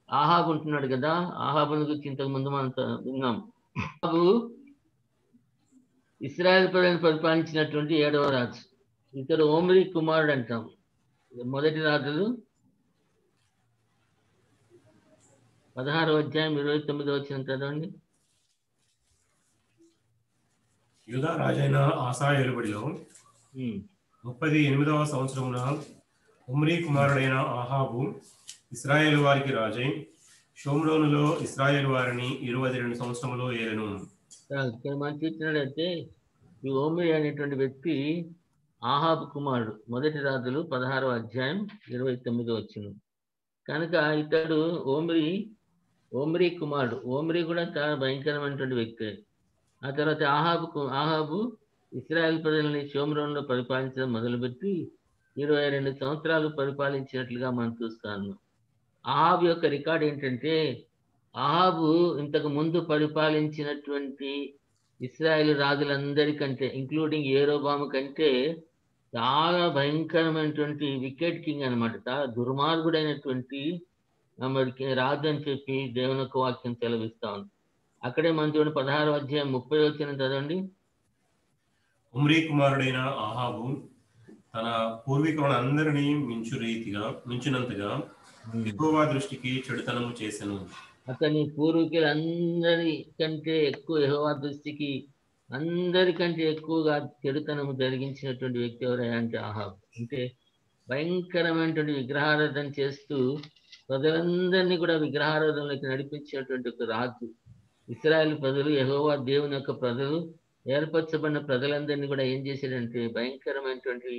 ఆహాబు ఉంటున్నాడు కదా, ఆహాబుని గురించి ఇంతకు ముందు మనం విన్నాం. ఆహాబు ఇశ్రాయేలు ప్రజలను పరిపాలించినటువంటి 7వ రాజు. ఇతడు ఓమ్రీ కుమారుడు అంటాం. మొదటి రాజులు 16వ అధ్యాయం 29వ వచనం చదవండి. యూదా రాజైన ఆసా ఏలుబడిలో 38వ సంవత్సరమున ఉమ్రీ కుమారుడైన ఆహాబు ఇశ్రాయేలు వారికి రాజై షోమ్రోనులో ఇశ్రాయేలు వారిని 22 సంవత్సరములో ఏలెను. ఇక్కడ మనం చూసినట్లయితే ఈ ఓమ్రీ అనేటువంటి వ్యక్తి ఆహాబు కుమారుడు. మొదటి రాజులు 16వ అధ్యాయం 29వ వచనం. కనుక ఇతడు ఓమ్రీ కుమారుడు. ఓమ్రీ కూడా చాలా భయంకరమైనటువంటి వ్యక్తి. ఆ తర్వాత ఆహాబు ఇశ్రాయేల్ ప్రజల్ని షోమ్రోనులో పరిపాలించడం మొదలుపెట్టి 22 సంవత్సరాలు పరిపాలించినట్లుగా మనం చూస్తాము. ఆహాబు యొక్క రికార్డ్ ఏంటంటే ఆహాబు ఇంతకు ముందు పరిపాలించినటువంటి ఇశ్రాయేల్ రాజులందరికంటే ఇంక్లూడింగ్ యెరోబాము కంటే చాలా భయంకరమైనటువంటి వికెట్ కింగ్ అనమాట. చాలా దుర్మార్గుడైనటువంటి మరి రాజు అని చెప్పి దేవుని యొక్క వాక్యం సెలవిస్తా ఉంది. అక్కడే మనం చూడండి 16వ అధ్యాయం 30వ వచనం చదవండి. ఉమ్రీ కుమారుడైన ఆహాబు తన పూర్వీకులను అందరినీ మించినంతగా యెహోవా దృష్టికి చెడుతనము చేసెను. అతని పూర్వీకులందరి కంటే ఎక్కువ యెహోవా దృష్టికి అందరికంటే ఎక్కువగా చెడుతనము జరిగించినటువంటి వ్యక్తి ఎవరైనా అంటే ఆహాబు. అంటే భయంకరమైనటువంటి విగ్రహారాధన చేస్తూ ప్రజలందరినీ కూడా విగ్రహారాధనలోకి నడిపించినటువంటి ఒక రాజు. ఇశ్రాయేల్ ప్రజలు యెహోవా దేవుని యొక్క ప్రజలు ఏర్పరచబడిన ప్రజలందరినీ కూడా ఏం చేశాడంటే భయంకరమైనటువంటి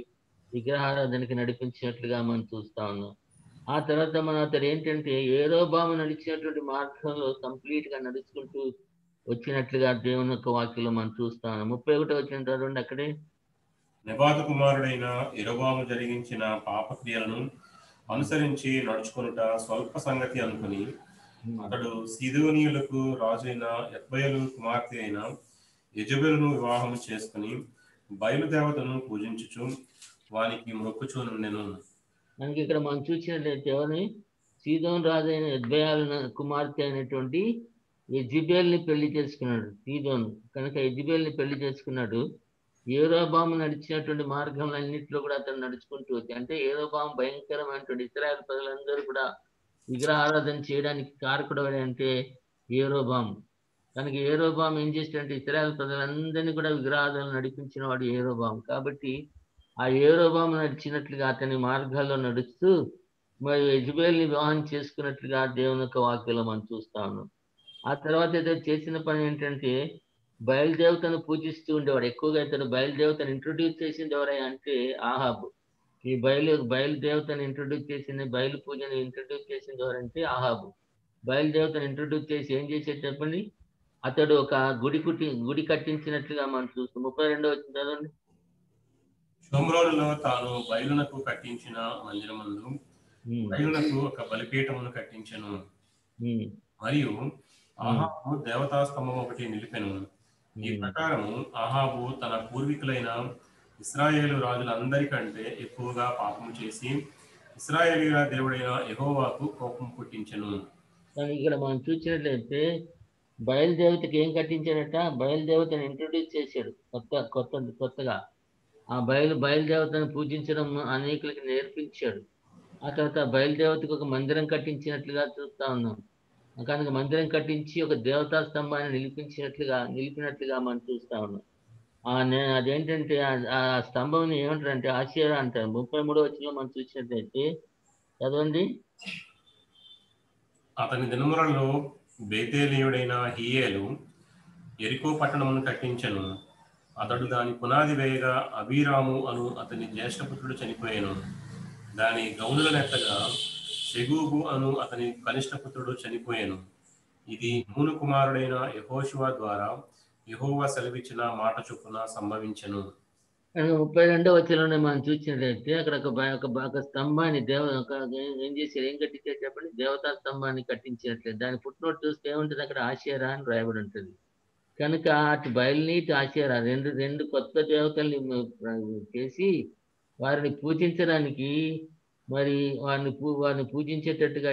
విగ్రహారాధనకి నడిపించినట్లుగా మనం చూస్తా ఉన్నాం. ఆ తర్వాత అతడు ఏంటంటే యెరోబాము నడిచినటువంటి మార్గంలో కంప్లీట్ గా నడుచుకుంటూ వచ్చినట్లుగా దేవుని యొక్క వాక్యంలో మనం చూస్తాం. 31వ వచనం చదవండి. అక్కడే నెబాతు కుమారుడైన యెరోబాము జరిగించిన పాపక్రియలను అనుసరించి నడుచుకొనుట స్వల్ప సంగతి అనుకుని అతడు సీదోనీయులకు రాజైన ఎత్బయలు కుమార్తె అయిన యెజబెలును వివాహం చేసుకుని బయలుదేవతను పూజించుచు వానికి మొక్కుచూనుండెను. మనకి ఇక్కడ మనం చూసినట్లయితే ఎవరిని సీదోన్ రాజైన ఎత్బయలు కుమార్తె అయినటువంటి యెజబెల్ని పెళ్లి చేసుకున్నాడు సీదోను. కనుక యెజబెల్ని పెళ్లి చేసుకున్నాడు. యెరోబాము నడిచినటువంటి మార్గంలన్నింటిలో కూడా అతను నడుచుకుంటూ వచ్చి, అంటే యెరోబాము భయంకరమైనటువంటి ఇశ్రాయేల్ ప్రజలందరూ కూడా విగ్రహారాధన చేయడానికి కారకుడు అంటే యెరోబాము. కనుక యెరోబాము ఏం చేసినట్టే ఇశ్రాయేల్ ప్రజలందరినీ కూడా విగ్రహారాధన నడిపించిన వాడు యెరోబాము. కాబట్టి ఆ యెరోబాము నడిచినట్లుగా అతని మార్గాల్లో నడుస్తూ మరి యెజబెల్ని వివాహం చేసుకున్నట్లుగా దేవుని యొక్క వాక్యంలో మనం చూస్తా ఉన్నాం. ఆ తర్వాత ఏదో చేసిన పని ఏంటంటే బయలుదేవతను పూజిస్తూ ఉండేవాడు. ఎక్కువగా ఇతను బయలుదేవతను ఇంట్రొడ్యూస్ చేసింది ఎవరయ్యా అంటే ఆహాబు. ఈ బయలుదేవతను ఇంట్రొడ్యూస్ చేసింది, బయలు పూజని ఇంట్రొడ్యూస్ చేసింది ఎవరంటే ఆహాబు. బయలుదేవతను ఇంట్రొడ్యూస్ చేసి ఏం చేసేది చెప్పండి? అతడు ఒక గుడి కట్టించినట్లుగా మనం చూస్తాం. 32 వచ్చింది చదవండి. షోమ్రోనులో తాను బయలునకు కట్టించిన మందిరమందు బయలునకు ఒక బలిపీఠమును కట్టించెను. మరియు ఆహాబు దేవతా స్తంభం ఒకటి నిలిపెను. ఈ ప్రకారం ఆహాబు తన పూర్వీకులైన ఇశ్రాయేలు రాజులందరికంటే ఎక్కువగా పాపం చేసి ఇశ్రాయేలీయుల దేవుడైన యెహోవాకు కోపం పుట్టించెను. ఇక్కడ మనం చూసినట్లయితే బయలుదేవతకి ఏం కట్టించాడట? బయలుదేవతను ఇంట్రొడ్యూస్ చేశాడు కొత్తగా. ఆ బయలుదేవతను పూజించడం అనేకులకి నేర్పించాడు. ఆ తర్వాత బయలుదేవతకు ఒక మందిరం కట్టించినట్లుగా చూస్తా ఉన్నాం. కనుక మందిరం కట్టించి ఒక దేవతా స్తంభాన్ని నిలిపినట్లుగా మనం చూస్తా ఉన్నాం. అదేంటంటే ఆ స్తంభం ఏమంటారంటే ఆశీర్వాదం అంటారు. 33 వచనంలో మనం చూసినట్లయితే చదవండి. అతని దినములలో బేతేలీయుడైన హియేలు యెరికో పట్టణమును కట్టించెను. అతడు దాని పునాది వేయగా అబీరాము అను అతని జ్యేష్ఠపుత్రుడు చనిపోయాను. దాని గౌనులనెత్తగా సెగూబు అను అతని కనిష్ఠపుత్రుడు చనిపోయాను. ఇది నూను కుమారుడైన యెహోషువ ద్వారా యెహోవా సెలవిచ్చిన మాట చొప్పున సంభవించెను. 32 వచనంలో మనం చూసినట్లయితే అక్కడ ఒక స్తంభాన్ని ఏం చేశారు? ఏం కట్టించారు చెప్పండి? దేవతా స్తంభాన్ని కట్టించినట్లేదు. దాని ఫుట్నోట్ చూస్తే ఏముంటుంది? అక్కడ ఆశేరా అని రాయబడి ఉంటుంది. కనుక అటు బయలుని ఇటు ఆశేరా రెండు కొత్త దేవతల్ని చేసి వారిని పూజించడానికి మరి వారిని పూజించేటట్టుగా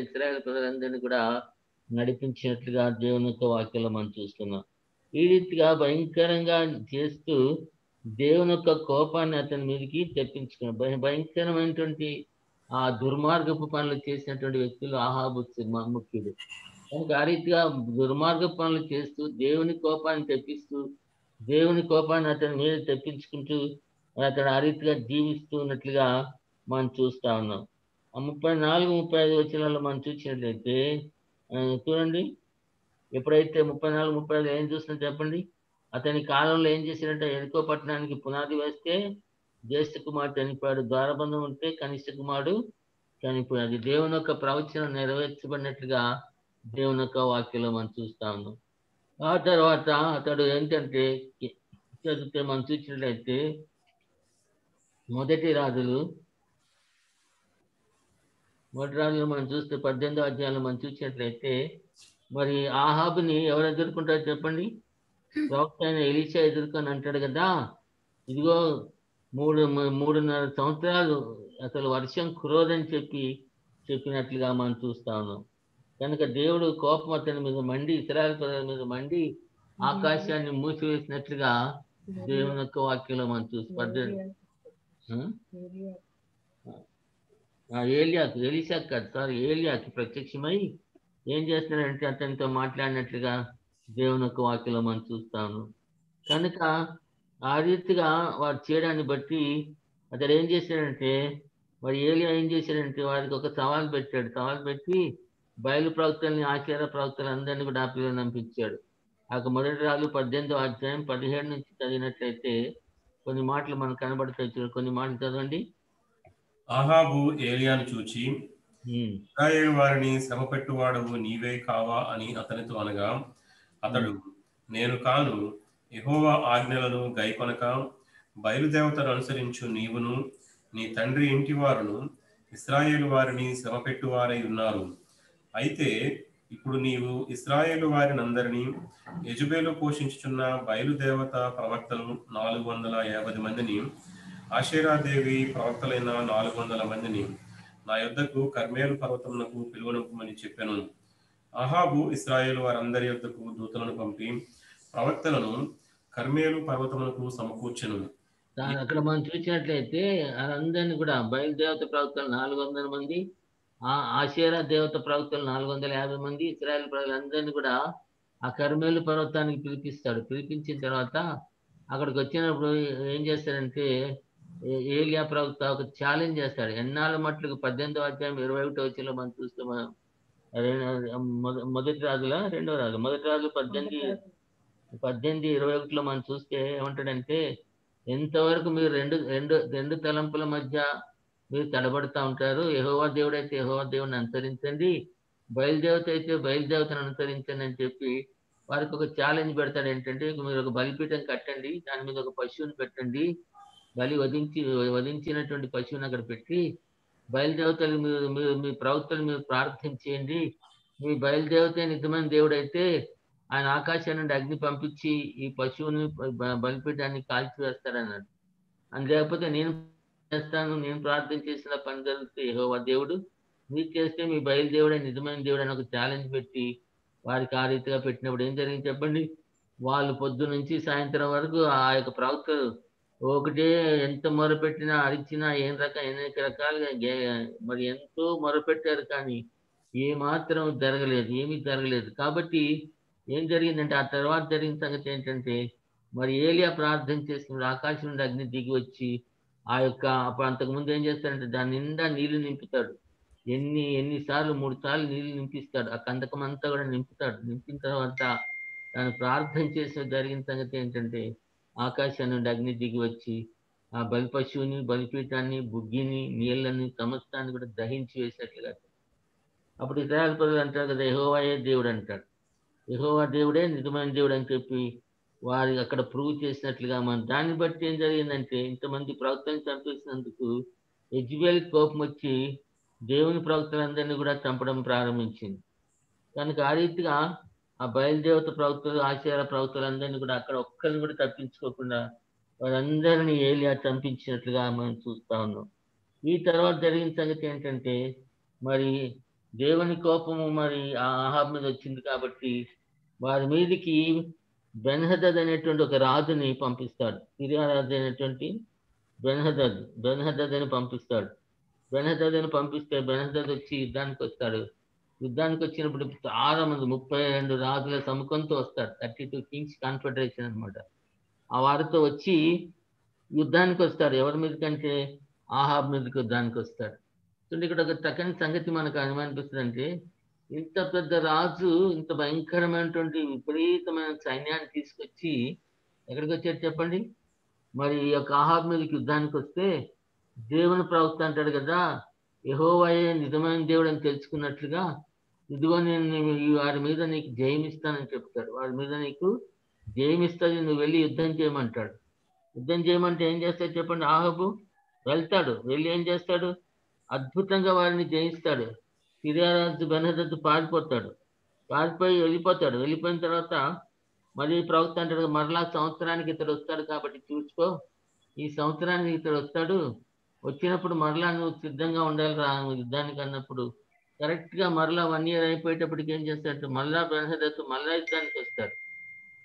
ఇశ్రాయేలు ప్రజలందరినీ కూడా నడిపించినట్లుగా దేవుని యొక్క వాక్యంలో మనం చూస్తున్నాం. ఈ రీతిగా భయంకరంగా చేస్తూ దేవుని యొక్క కోపాన్ని అతని మీదకి తెప్పించుకున్నాడు. భయంకరమైనటువంటి ఆ దుర్మార్గపు పనులు చేసినటువంటి వ్యక్తులు ఆహాబు ముఖ్యుడు. కనుక ఆ రీతిగా దుర్మార్గ పనులు చేస్తూ దేవుని కోపాన్ని తెప్పిస్తూ దేవుని కోపాన్ని అతని మీద తెప్పించుకుంటూ అతడు ఆ రీతిగా జీవిస్తూ ఉన్నట్లుగా మనం చూస్తా ఉన్నాం. 34, 35 వచనాల్లో మనం చూసినట్లయితే చూడండి. ఎప్పుడైతే 34, 35 ఏం చూస్తున్నా చెప్పండి? అతని కాలంలో ఏం చేశారంటే యెరికో పట్టణానికి పునాది వేస్తే జ్యేష్ఠ కుమారుడు చనిపోయాడు. ద్వారబంధం ఉంటే కనిష్ఠ కుమారుడు చనిపోయాడు. దేవుని యొక్క ప్రవచనం నెరవేర్చబడినట్లుగా దేవుని యొక్క వాక్యంలో మనం చూస్తా ఉన్నాం. ఆ తర్వాత అతడు ఏంటంటే చదివితే మనం చూసినట్లయితే మొదటి రాజులు మనం చూస్తే 18వ అధ్యాయంలో మనం చూసినట్లయితే మరి ఆహాబుని ఎవరు ఎదుర్కొంటారో చెప్పండి? ప్రవక్త అయిన ఎలీషా ఎదుర్కొని అంటాడు కదా, ఇదిగో 3.5 సంవత్సరాలు అసలు వర్షం కురవదని చెప్పినట్లుగా మనం చూస్తా ఉన్నాం. కనుక దేవుడు కోపం అతని మీద మండి ఇశ్రాయేలు ప్రజల మీద మండి ఆకాశాన్ని మూసివేసినట్లుగా దేవుని యొక్క వాక్యంలో మనం చూస్తాం. ఏలియాకి ప్రత్యక్షమై ఏం చేస్తున్నాడంటే అతనితో మాట్లాడినట్లుగా దేవుని యొక్క వాక్యంలో మనం చూస్తాము. కనుక ఆ రీతిగా వారు చేయడాన్ని బట్టి అతడు ఏం చేశాడంటే మరి ఏలియా ఏం చేశాడంటే వారికి ఒక సవాల్ పెట్టాడు. సవాల్ పెట్టి బయలు ప్రవక్తల్ని ఆచార ప్రవక్తలు అందరినీ కూడా ఆపిలో నంపించాడు. ఆ మొదటి రాజులు 18వ అధ్యాయం 17 నుంచి చదివినట్లయితే కొన్ని మాటలు మనకు కనబడతాయి. చూడండి, కొన్ని మాటలు చదవండి. ఆహాబు ఏలియాను చూచి ఇశ్రాయేలు వారిని శ్రమ పెట్టువాడవు నీవే కావా అని అతనితో అనగా అతడు నేను కాను, యెహోవా ఆజ్ఞలను గైకొనక బయలుదేవతను అనుసరించు నీవును నీ తండ్రి ఇంటి వారును ఇశ్రాయేలు వారిని శ్రమ పెట్టువారై ఉన్నారు. అయితే ఇప్పుడు నీవు ఇశ్రాయేలు వారినందరినీ యెజబేలు పోషించుచున్న బయలుదేవత ప్రవక్తలు 450 మందిని ఆషేరాదేవి ప్రవక్తలైన 400 మందిని నా యొద్దకు కర్మేలు పర్వతమునకు పిలువనుమని చెప్పాను. అహాబు ఇశ్రాయేలు వారందరి యొద్దకు దూతలను పంపి ప్రవక్తలను కర్మేలు పర్వతమునకు సమకూర్చెను. అక్కడ మనం చూసినట్లయితే అందరినీ కూడా బయలుదేవత ప్రవక్తలు 400 మంది, ఆషేరా దేవత ప్రవక్తలు 450 మంది, ఇశ్రాయేలు ప్రజలందరినీ కూడా ఆ కర్మేలు పర్వతానికి పిలిపిస్తాడు. పిలిపించిన తర్వాత అక్కడికి వచ్చినప్పుడు ఏం చేస్తాడంటే ఏలియా ప్రవక్త ఒక ఛాలెంజ్ చేస్తాడు. ఎన్నాళ్ళ మట్లకు 18వ అధ్యాయం 21వ వచనంలో మనం చూస్తాం. మొదటి రాజుల 2వ రాజు 18 18:21లో మనం చూస్తే ఏమంటాడంటే, ఎంతవరకు మీరు రెండు రెండు రెండు తలంపుల మధ్య మీరు తడబడతా ఉంటారు. యెహోవా దేవుడైతే యెహోవా దేవుడిని అనుసరించండి. బయలుదేవత అయితే బయలుదేవతను అనుసరించండి అని చెప్పి వారికి ఒక ఛాలెంజ్ పెడతాడు. ఏంటంటే, మీరు ఒక బలిపీఠం కట్టండి. దాని మీద ఒక పశువుని పెట్టండి. వధించినటువంటి పశువుని అక్కడ పెట్టి బయలుదేవతలు మీరు మీరు మీ ప్రవక్తలు మీరు ప్రార్థన చేయండి. మీ బయలుదేవతే నిజమైన దేవుడైతే ఆయన ఆకాశం నుండి అగ్ని పంపించి ఈ పశువుని బలిపీఠాన్ని కాల్చివేస్తాడన్నాడు. అని లేకపోతే నేను చేస్తాను, నేను ప్రార్థన చేసిన పని జరిగితే యెహోవా దేవుడు, మీరు చేస్తే మీ బయలుదేవుడే నిజమైన దేవుడు అని ఒక ఛాలెంజ్ పెట్టి వారికి ఆ రీతిగా పెట్టినప్పుడు ఏం జరిగింది చెప్పండి? వాళ్ళు పొద్దునుంచి సాయంత్రం వరకు ఆ యొక్క ప్రవక్తలు ఒకటే ఎంత మొరపెట్టినా, అరిచినా అనేక రకాలుగా మరి ఎంతో మొరపెట్టారు కానీ ఏమాత్రం జరగలేదు. ఏమీ జరగలేదు. కాబట్టి ఏం జరిగిందంటే ఆ తర్వాత జరిగిన సంగతి ఏంటంటే మరి ఏలియా ప్రార్థన చేసినప్పుడు ఆకాశం నుండి అగ్ని దిగి వచ్చి ఆ యొక్క అప్పుడు అంతకుముందు ఏం చేస్తాడంటే దాని నిండా నీళ్లు నింపుతాడు. ఎన్ని సార్లు 3 సార్లు నీళ్లు నింపిస్తాడు. ఆ కందకం అంతా కూడా నింపుతాడు. నింపిన తర్వాత తాను ప్రార్థన చేసిన జరిగిన సంగతి ఏంటంటే ఆకాశం నుండి అగ్ని దిగి వచ్చి ఆ బలి పశువుని, బలిపీఠాన్ని, బుగ్గిని, నీళ్ళని సమస్తాన్ని కూడా దహించి వేసినట్లుగా. అప్పుడు ఇశ్రాయేలు ప్రజలు అంటారు కదా, యెహోవాయే దేవుడు అంటాడు. యెహోవా దేవుడే నిజమైన దేవుడు అని చెప్పి వారి అక్కడ ప్రూవ్ చేసినట్లుగా మనం దాన్ని బట్టి ఏం జరిగిందంటే ఇంతమంది ప్రవక్తలను చంపేసినందుకు యెజెబెల్ కోపం వచ్చి దేవుని ప్రవక్తలందరినీ కూడా చంపడం ప్రారంభించింది. కనుక ఆ రీతిగా ఆ బయలుదేవత ప్రవక్తలు, ఆచార ప్రవక్తలందరినీ కూడా అక్కడ ఒక్కరిని కూడా తప్పించుకోకుండా వారందరినీ ఏలియా చంపించినట్లుగా మనం చూస్తా ఉన్నాం. ఈ తర్వాత జరిగిన సంగతి ఏంటంటే మరి దేవుని కోపము మరి ఆ ఆహాబ్ మీద వచ్చింది కాబట్టి వారి మీదకి బెన్హదద్ అనేటువంటి ఒక రాజుని పంపిస్తాడు. సిరియా రాజు అయినటువంటి బెన్హదద్ అని పంపిస్తాడు. బెన్హదద్ అని పంపిస్తే బెన్హదద్ వచ్చి యుద్ధానికి వస్తాడు. యుద్ధానికి వచ్చినప్పుడు చాలా మంది 32 రాజుల సముఖంతో వస్తాడు. 32 కింగ్స్ కాన్ఫెడరేషన్ అన్నమాట. ఆ వారితో వచ్చి యుద్ధానికి వస్తాడు. ఎవరి మీద కంటే ఆహాబ్ మీదకి యుద్ధానికి వస్తాడు. చూడండి ఇక్కడ ఒక చక్కని సంగతి మనకు ఏమనిపిస్తుందంటే ఇంత పెద్ద రాజు ఇంత భయంకరమైనటువంటి విపరీతమైన సైన్యాన్ని తీసుకొచ్చి ఎక్కడికి వచ్చాడు చెప్పండి? మరి ఈ యొక్క ఆహాబ్ మీదకి యుద్ధానికి వస్తే దేవుని ప్రవక్త అంటాడు కదా, యెహోవాయే నిజమైన దేవుడు అని తెలుసుకున్నట్లుగా ఇదిగో నేను వారి మీద నీకు జయమిస్తానని చెప్తాడు. వారి మీద నీకు జయమిస్తుంది, నువ్వు వెళ్ళి యుద్ధం చేయమంటాడు. యుద్ధం చేయమంటే ఏం చేస్తాడు చెప్పండి? ఆహాబు వెళ్తాడు. వెళ్ళి ఏం చేస్తాడు? అద్భుతంగా వారిని జయిస్తాడు. సిరియా రాజు బెన్హదద్ పారిపోతాడు. పారిపోయి వెళ్ళిపోతాడు. వెళ్ళిపోయిన తర్వాత మరి ప్రవక్త అంటాడు, మరలా సంవత్సరానికి ఇతడు వస్తాడు కాబట్టి చూసుకో, ఈ సంవత్సరానికి ఇతడు వస్తాడు, వచ్చినప్పుడు మరలా నువ్వు సిద్ధంగా ఉండాలి రా యుద్ధానికి అన్నప్పుడు కరెక్ట్ గా మరలా 1 year అయిపోయేటప్పటికి ఏం చేస్తాడంటే మరలా బెన్హదద్ మరలా యుద్ధానికి వస్తాడు.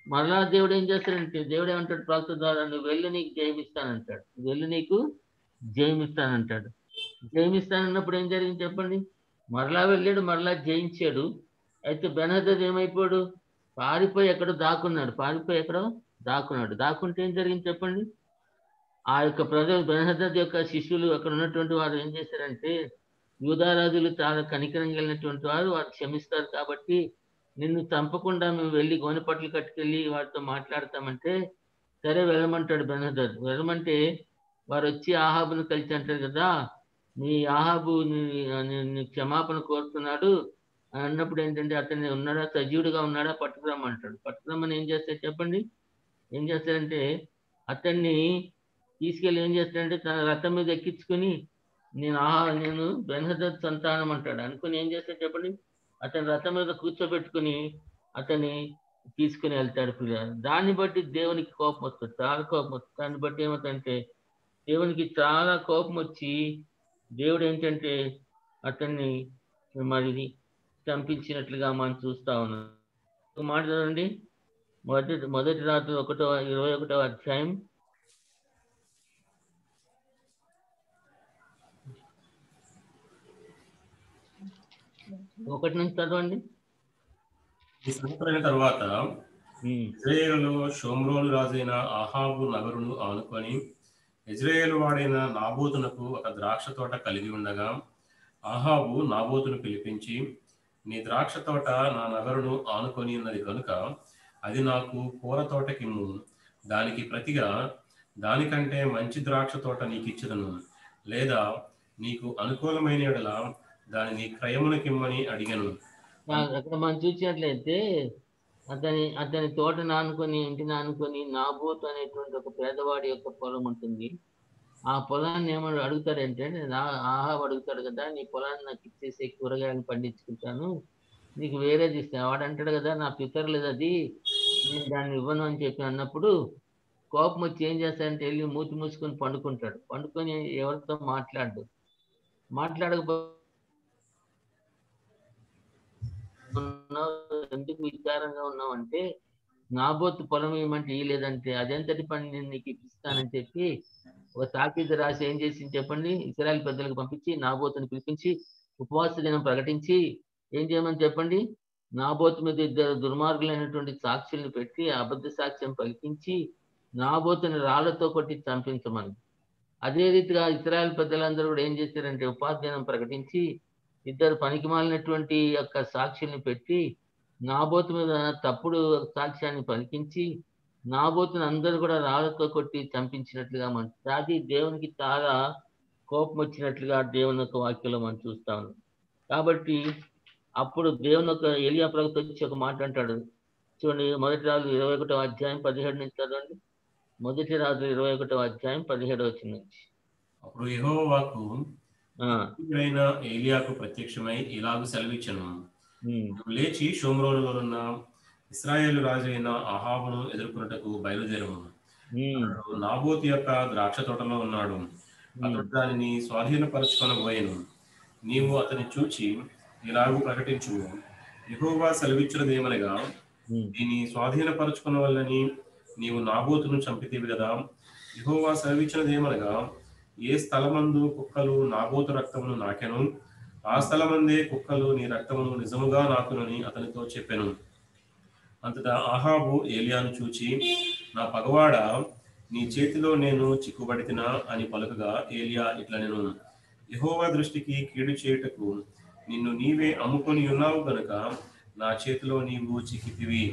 మరలా దేవుడు ఏం చేస్తాడంటే దేవుడు ఏమంటాడు ప్రవక్త ద్వారా, నువ్వు వెళ్ళి నీకు జయమిస్తానంటాడు. వెళ్ళి నీకు జయమిస్తానంటాడు. జయమిస్తానన్నప్పుడు ఏం జరిగింది చెప్పండి? మరలా వెళ్ళాడు, మరలా జయించాడు. అయితే బెన్హదద్ ఏమైపోయాడు? పారిపోయి ఎక్కడో దాక్కున్నాడు. దాక్కుంటే ఏం జరిగింది చెప్పండి? ఆ యొక్క ప్రజలు బెన్హదద్ యొక్క శిష్యులు అక్కడ ఉన్నటువంటి వారు ఏం చేశారంటే యూదారాజులు చాలా కనికరం కలిగినటువంటి వారు క్షమిస్తారు కాబట్టి నిన్ను చంపకుండా మేము వెళ్ళి గోనెపట్లు కట్టుకెళ్ళి వారితో మాట్లాడతామంటే సరే వెళ్ళమంటాడు బెన్హదద్. వెళ్ళమంటే వారు వచ్చి ఆహాబును కలిసి అంటారు కదా, మీ ఆహాబు నీ క్షమాపణ కోరుతున్నాడు అని అన్నప్పుడు ఏంటంటే అతన్ని ఉన్నాడా, సజీవుడిగా ఉన్నాడా, పట్టుకురమ్మంటాడు. పట్టుకురమ్మని ఏం చేస్తాడు చెప్పండి? ఏం చేస్తాడంటే అతన్ని తీసుకెళ్ళి ఏం చేస్తాడంటే తన రథం మీద ఎక్కించుకుని నేను బెన్హదద్ సంతానం అంటాడు. అనుకుని ఏం చేస్తాడు చెప్పండి? అతని రథం మీద కూర్చోబెట్టుకుని అతన్ని తీసుకుని వెళ్తాడు పిల్లలు. దాన్ని బట్టి దేవునికి కోపం వస్తుంది, చాలా కోపం వస్తుంది. దాన్ని బట్టి ఏమవుతుందంటే దేవునికి చాలా కోపం వచ్చి దేవుడు ఏంటంటే అతన్ని మరి చంపించినట్లుగా మనం చూస్తా ఉన్నాం. ఒక మాట చదవండి, మొదటి రాత్రి 21వ అధ్యాయం 1 నుంచి చదవండి. ఈ సంగతులైన తర్వాత ఇశ్రాయేలులో షోమ్రోను రాజైన ఆహాబు నగరును ఆనుకొని ఇశ్రాయేలు వాడైన నాబోతునకు ఒక ద్రాక్ష తోట కలిగి ఉండగా ఆహాబు నాబోతును పిలిపించి, నీ ద్రాక్ష తోట నా నగరును ఆనుకొని ఉన్నది కనుక అది నాకు పూల తోట కిమ్ము, దానికి ప్రతిగా దానికంటే మంచి ద్రాక్ష తోట నీకు ఇచ్చేదను, లేదా నీకు అనుకూలమైన యెడల దానిని క్రయమునకిమ్మని అడిగాను. అక్కడ మనం చూసినట్లయితే అతని అతని తోటను ఆనుకొని, ఇంటిని ఆనుకొని నాబోతు అనేటువంటి ఒక పేదవాడి యొక్క పొలం ఉంటుంది. ఆ పొలాన్ని ఏమని అడుగుతాడంటే, ఆహాబు అడుగుతాడు కదా, నీ పొలాన్ని నాకు ఇచ్చేసి కూరగాయలు పండించుకుంటాను, నీకు వేరేది ఇస్తాను. వాడు అంటాడు కదా, నా పితరులది అది, నేను దాన్ని ఇవ్వను అని చెప్పి అన్నప్పుడు కోపం వచ్చి ఏం చేస్తాడంటే వెళ్ళి మూతి మూసుకొని పండుకుంటాడు. పండుకొని ఎవరితో మాట్లాడకపో ఎందుకు విచారంగా ఉన్నావు అంటే, నాబోతు పొలం ఏమంటే ఇయ్యలేదంటే అదెంతటి పని, నేను నీకు ఇప్పిస్తానని చెప్పి ఒక తాకీదు రాసి ఏం చేసింది చెప్పండి, ఇశ్రాయేల్ పెద్దలకు పంపించి నాబోతుని పిలిపించి ఉపవాస దినం ప్రకటించి ఏం చేయమని చెప్పండి, నాబోతు మీద ఇద్దరు దుర్మార్గులైనటువంటి సాక్షుల్ని పెట్టి అబద్ధ సాక్ష్యం పలికించి నాబోతుని రాళ్లతో కొట్టి చంపించమని. అదే రీతిగా ఇశ్రాయేల్ పెద్దలందరూ కూడా ఏం చేశారంటే ఉపవాస దినం ప్రకటించి ఇద్దరు పనికిమాలినటువంటి యొక్క సాక్షుల్ని పెట్టి నాబోతు మీద తప్పుడు సాక్ష్యాన్ని పలికించి నాబోతుని అందరూ కూడా రాళ్లతో కొట్టి చంపించినట్లుగా అది దేవునికి చాలా కోపం వచ్చినట్లుగా దేవుని యొక్క వాక్యంలో మనం చూస్తా ఉన్నాం. కాబట్టి అప్పుడు దేవుని యొక్క ఏలియా ప్రవక్త వచ్చి ఒక మాట అంటాడు చూడండి, మొదటి రాజులు 21వ అధ్యాయం 17 నుంచి చదవండి. మొదటి రాజులు 21వ అధ్యాయం 17 వచ్చిన నుంచి. అప్పుడు యెహోవా వాక్కు అయిన ఏలియాకు ప్రత్యక్షమై ఇలాగు సెలవిచ్చెను, నువ్వు లేచి షోమ్రోనులోనున్న ఇశ్రాయేలు రాజు అయిన అహాబును ఎదుర్కొనుటకు బయలుదేరము. నాబోతు యొక్క ద్రాక్ష తోటలో ఉన్నాడు, అతడు దానిని స్వాధీనపరచుకొనబోయెను. నీవు అతని చూచి ఇలాగూ ప్రకటించుము, యెహోవా సెలవిచ్చినదేమనగా, దీన్ని స్వాధీనపరచుకొనవలెనని నీవు నాబోతును చంపితేవి కదా. యెహోవా సెలవిచ్చినదేమనగా, ఏ స్థలమందు కుక్కలు నాబోతు రక్తమును నాకెను, ఆ స్థలమందే కుక్కలు నీ రక్తమును నిజముగా నాకునని అతనితో చెప్పెను. అంతటా అహాబు ఏలియాను చూచి, నా పగవాడ, నీ చేతిలో నేను చిక్కుబడితినా అని పలుకగా ఏలియా ఇట్లనెను, యెహోవా దృష్టికి కీడు చేయుటకు నిన్ను నీవే అమ్ముకొని ఉన్నావు గనుక నా చేతిలో నీవు చిక్కితివి.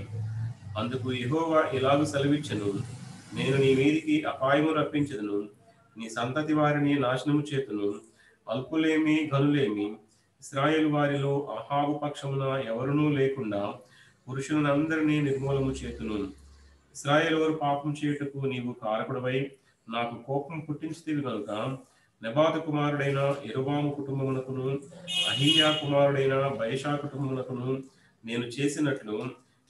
అందుకు యెహోవా ఇలాగు సెలవిచ్చెను, నేను నీ మీదికి అపాయము రప్పించెదను, నీ సంతతి వారిని నాశనము చేతును, అల్పులేమి ఘనులేమి ఇశ్రాయేలు వారిలో అహాబు పక్షమున ఎవరునూ లేకుండా పురుషులందరినీ నిర్మూలము చేతును. ఇశ్రాయేలు వారు పాపం చేయుటకు నీవు కారకుడవై నాకు కోపం పుట్టించితివి కనుక నెబాతు కుమారుడైన యెరోబాము కుటుంబమునకును అహీయా కుమారుడైన బయషా కుటుంబమునకును నేను చేసినట్లు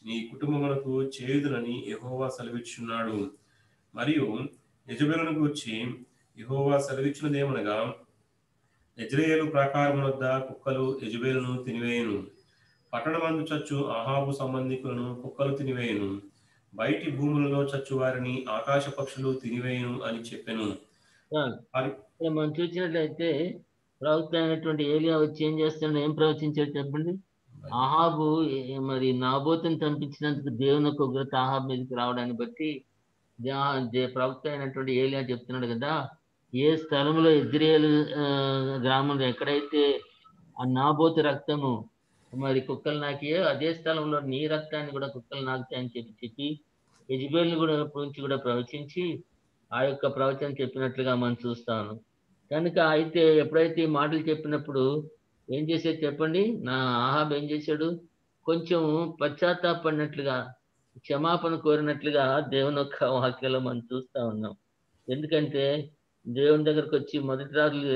నీ కుటుంబమునకు చేయుదునని యెహోవా సెలవిచ్చున్నాడు. మరియు యెజెబెలును గూర్చి యెహోవా సెలవిచ్చినదేమనగా, యెజ్రెయేలు ప్రాకారమునొద్ద కుక్కలు యెజెబెలును తినివేయును, పట్టణమందు చచ్చు అహాబు సంబంధికులను కుక్కలు తినివేయును, బయటి భూములలో చచ్చు వారిని ఆకాశ పక్షులు తినివేయును అని చెప్పెను. మనం చూసినట్లయితే ప్రవక్త అయినటువంటి ఏలియా వచ్చి ఏం చేస్తున్నాడు, ఏం ప్రవచించాడు చెప్పండి. అహాబు మరి నాబోతుని చంపించినందుకు దేవుని యొక్క ఉగ్రత అహాబు మీదకి రావడాన్ని బట్టి ప్రవక్త అయినటువంటి ఏలియా చెప్తున్నాడు కదా, ఏ స్థలంలో యెజ్రెయేలు గ్రామంలో ఎక్కడైతే ఆ నాబోతు రక్తము మరి కుక్కలు నాకియో అదే స్థలంలో నీ రక్తాన్ని కూడా కుక్కలు నాకుతాయని చెప్పి యెజెబెలుని కూడా గురించి కూడా ప్రవచించి ఆ యొక్క ప్రవచనం చెప్పినట్లుగా మనం చూస్తాను. కనుక అయితే ఎప్పుడైతే ఈ మాటలు చెప్పినప్పుడు ఏం చేసేది చెప్పండి, నా అహాబు ఏం చేశాడు, కొంచెం పశ్చాత్తాపడినట్లుగా క్షమాపణ కోరినట్లుగా దేవుని యొక్క వాక్యంలో మనం చూస్తా ఉన్నాం. ఎందుకంటే దేవుని దగ్గరకు వచ్చి మొదటి రాజులు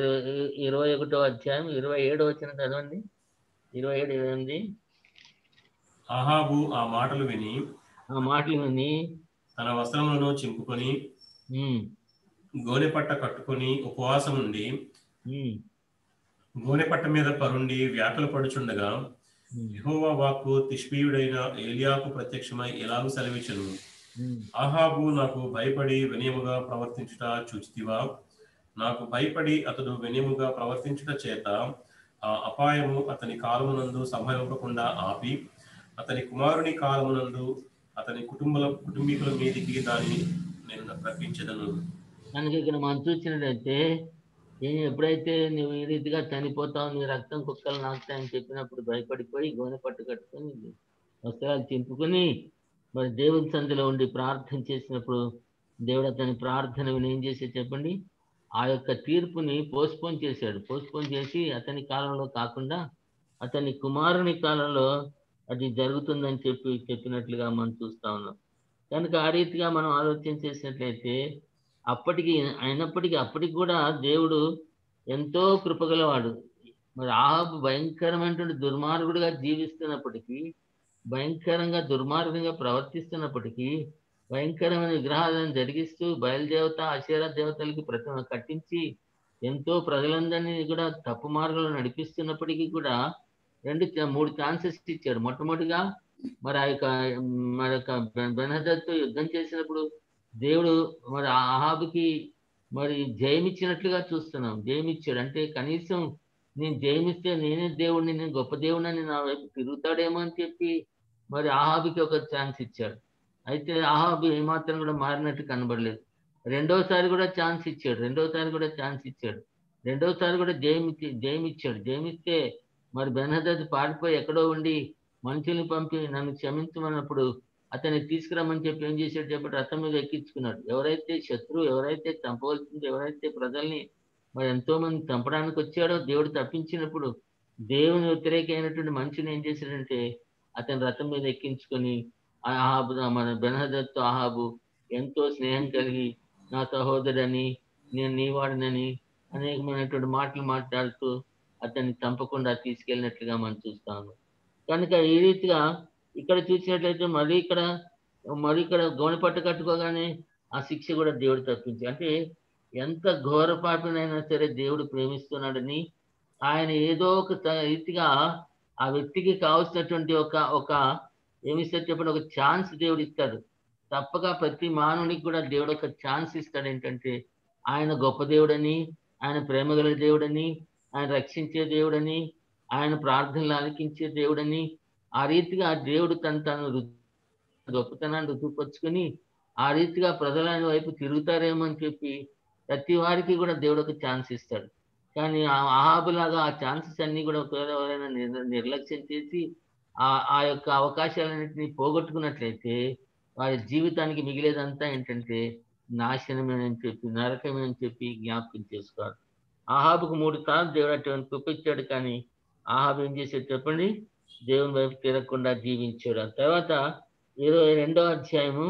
21వ అధ్యాయం 27వ వచనం చదవండి. 27 అహాబు ఆ మాటలు విని తన వస్త్రములను చింపుకొని గోనెపట్ట కట్టుకొని ఉపవాసం ఉండి గోనెపట్ట మీద పరుండి వ్యాకుల పడుచుండగా యెహోవా వాక్కు తిష్బీయుడైన ఏలియాకు ప్రత్యక్షమై ఎలాగూ సెలవిచ్చెను, అహాబు నాకు భయపడి వినయముగా ప్రవర్తించుట చూచితివా? నాకు భయపడి అతడు వినయముగా ప్రవర్తించుట చేత ఆ అపాయము అతని కాలమునందు సంభవింపకుండా ఆపి అతని కుమారుని కాలమునందు అతని కుటుంబీకుల మీదికి దాన్ని నేను రప్పించెదను. కనుక ఇక్కడ మనం చూసినట్లయితే ఎప్పుడైతే నువ్వు ఈ రీతిగా చనిపోతావు, నీ రక్తం కుక్కలు నాకుతాయని చెప్పినప్పుడు భయపడిపోయి గోనె పట్టు కట్టుకొని వస్త్రాలు చింపుకొని మరి దేవుని సంధిలో ఉండి ప్రార్థన చేసినప్పుడు దేవుడు అతని ప్రార్థన విని ఏం చేసి చెప్పండి, ఆ యొక్క తీర్పుని పోస్ట్పోన్ చేశాడు. పోస్ట్పోన్ చేసి అతని కాలంలో కాకుండా అతని కుమారుని కాలంలో అది జరుగుతుందని చెప్పినట్లుగా మనం చూస్తా ఉన్నాం. కనుక ఆ రీతిగా మనం ఆలోచన చేసినట్లయితే అప్పటికి కూడా దేవుడు ఎంతో కృపగలవాడు. మరి ఆహాబు భయంకరమైనటువంటి దుర్మార్గుడిగా జీవిస్తున్నప్పటికీ, భయంకరంగా దుర్మార్గంగా ప్రవర్తిస్తున్నప్పటికీ, భయంకరమైన విగ్రహాలను జరిగిస్తూ బయలుదేవత అషేరా దేవతలకి ప్రతిమ కట్టించి ఎంతో ప్రజలందరినీ కూడా తప్పు మార్గంలో నడిపిస్తున్నప్పటికీ కూడా 3 ఛాన్సెస్ ఇచ్చాడు. మొట్టమొదటిగా మరి ఆ యొక్క బెన్హదద్తో యుద్ధం చేసినప్పుడు దేవుడు మరి ఆహాబుకి మరి జయమిచ్చినట్లుగా చూస్తున్నాం. జయమిచ్చాడు అంటే కనీసం నేను జయమిస్తే నేనే దేవుడిని, నేను గొప్ప దేవుడిని నా వైపు తిరుగుతాడేమో అని చెప్పి మరి ఆహాబుకి ఒక ఛాన్స్ ఇచ్చాడు. అయితే ఆహాబు ఏమాత్రం కూడా మారినట్టు కనబడలేదు. రెండోసారి కూడా ఛాన్స్ ఇచ్చాడు. రెండోసారి కూడా జయమిచ్చాడు. జయమిస్తే మరి బెన్హదద్ పారిపోయి ఎక్కడో ఉండి మనుషుల్ని పంపి నన్ను క్షమించమన్నప్పుడు అతన్ని తీసుకురమ్మని చెప్పి ఏం చేశాడు చెప్పి రథం మీద ఎక్కించుకున్నాడు. ఎవరైతే శత్రువు, ఎవరైతే చంపవలసింది, ఎవరైతే ప్రజల్ని మరి ఎంతో మంది చంపడానికి వచ్చాడో దేవుడు తప్పించినప్పుడు దేవుని వ్యతిరేకమైనటువంటి మనిషిని ఏం చేశాడంటే అతని రథం మీద ఎక్కించుకొని మన బెన్హదద్తో ఆహాబు ఎంతో స్నేహం కలిగి నా సహోదరుడని, నేను నీవాడినని అనేకమైనటువంటి మాటలు మాట్లాడుతూ అతన్ని చంపకుండా తీసుకెళ్ళినట్లుగా మనం చూస్తాము. కనుక ఈ రీతిగా ఇక్కడ చూసినట్లయితే మరి ఇక్కడ గోనె పట్టు కట్టుకోగానే ఆ శిక్ష కూడా దేవుడు తప్పించి, అంటే ఎంత ఘోర పాపినైనా సరే దేవుడు ప్రేమిస్తున్నాడని ఆయన ఏదో ఒక రీతిగా ఆ వ్యక్తికి కావాల్సినటువంటి ఒక ఏమిస్తారు చెప్పండి, ఒక ఛాన్స్ దేవుడు ఇస్తాడు. తప్పక ప్రతి మానవునికి కూడా దేవుడు ఒక ఛాన్స్ ఇస్తాడు. ఏంటంటే ఆయన గొప్ప దేవుడని, ఆయన ప్రేమగల దేవుడని, ఆయన రక్షించే దేవుడని, ఆయన ప్రార్థనలు ఆలకించే దేవుడని, ఆ రీతిగా దేవుడు తను గొప్పతనాన్ని రుజువుపరుచుకొని ఆ రీతిగా ప్రజల వైపు తిరుగుతారేమో అని చెప్పి ప్రతి వారికి కూడా దేవుడు ఒక ఛాన్స్ ఇస్తాడు. కానీ ఆహాబులాగా ఆ ఛాన్సెస్ అన్ని కూడా ఒకవేళ ఎవరైనా నిర్లక్ష్యం చేసి ఆ యొక్క అవకాశాలన్నింటినీ పోగొట్టుకున్నట్లయితే వారి జీవితానికి మిగిలేదంతా ఏంటంటే నాశనమేనని చెప్పి, నరకమేనని చెప్పి జ్ఞాపకం చేసుకోవాలి. ఆహాబుకు 3 సార్లు దేవుడు అటువంటి చూపించాడు, కానీ ఆహాబు ఏం చేశాడు చెప్పండి, దేవుని వైపు తిరగకుండా జీవించాడు. ఆ తర్వాత 22వ అధ్యాయము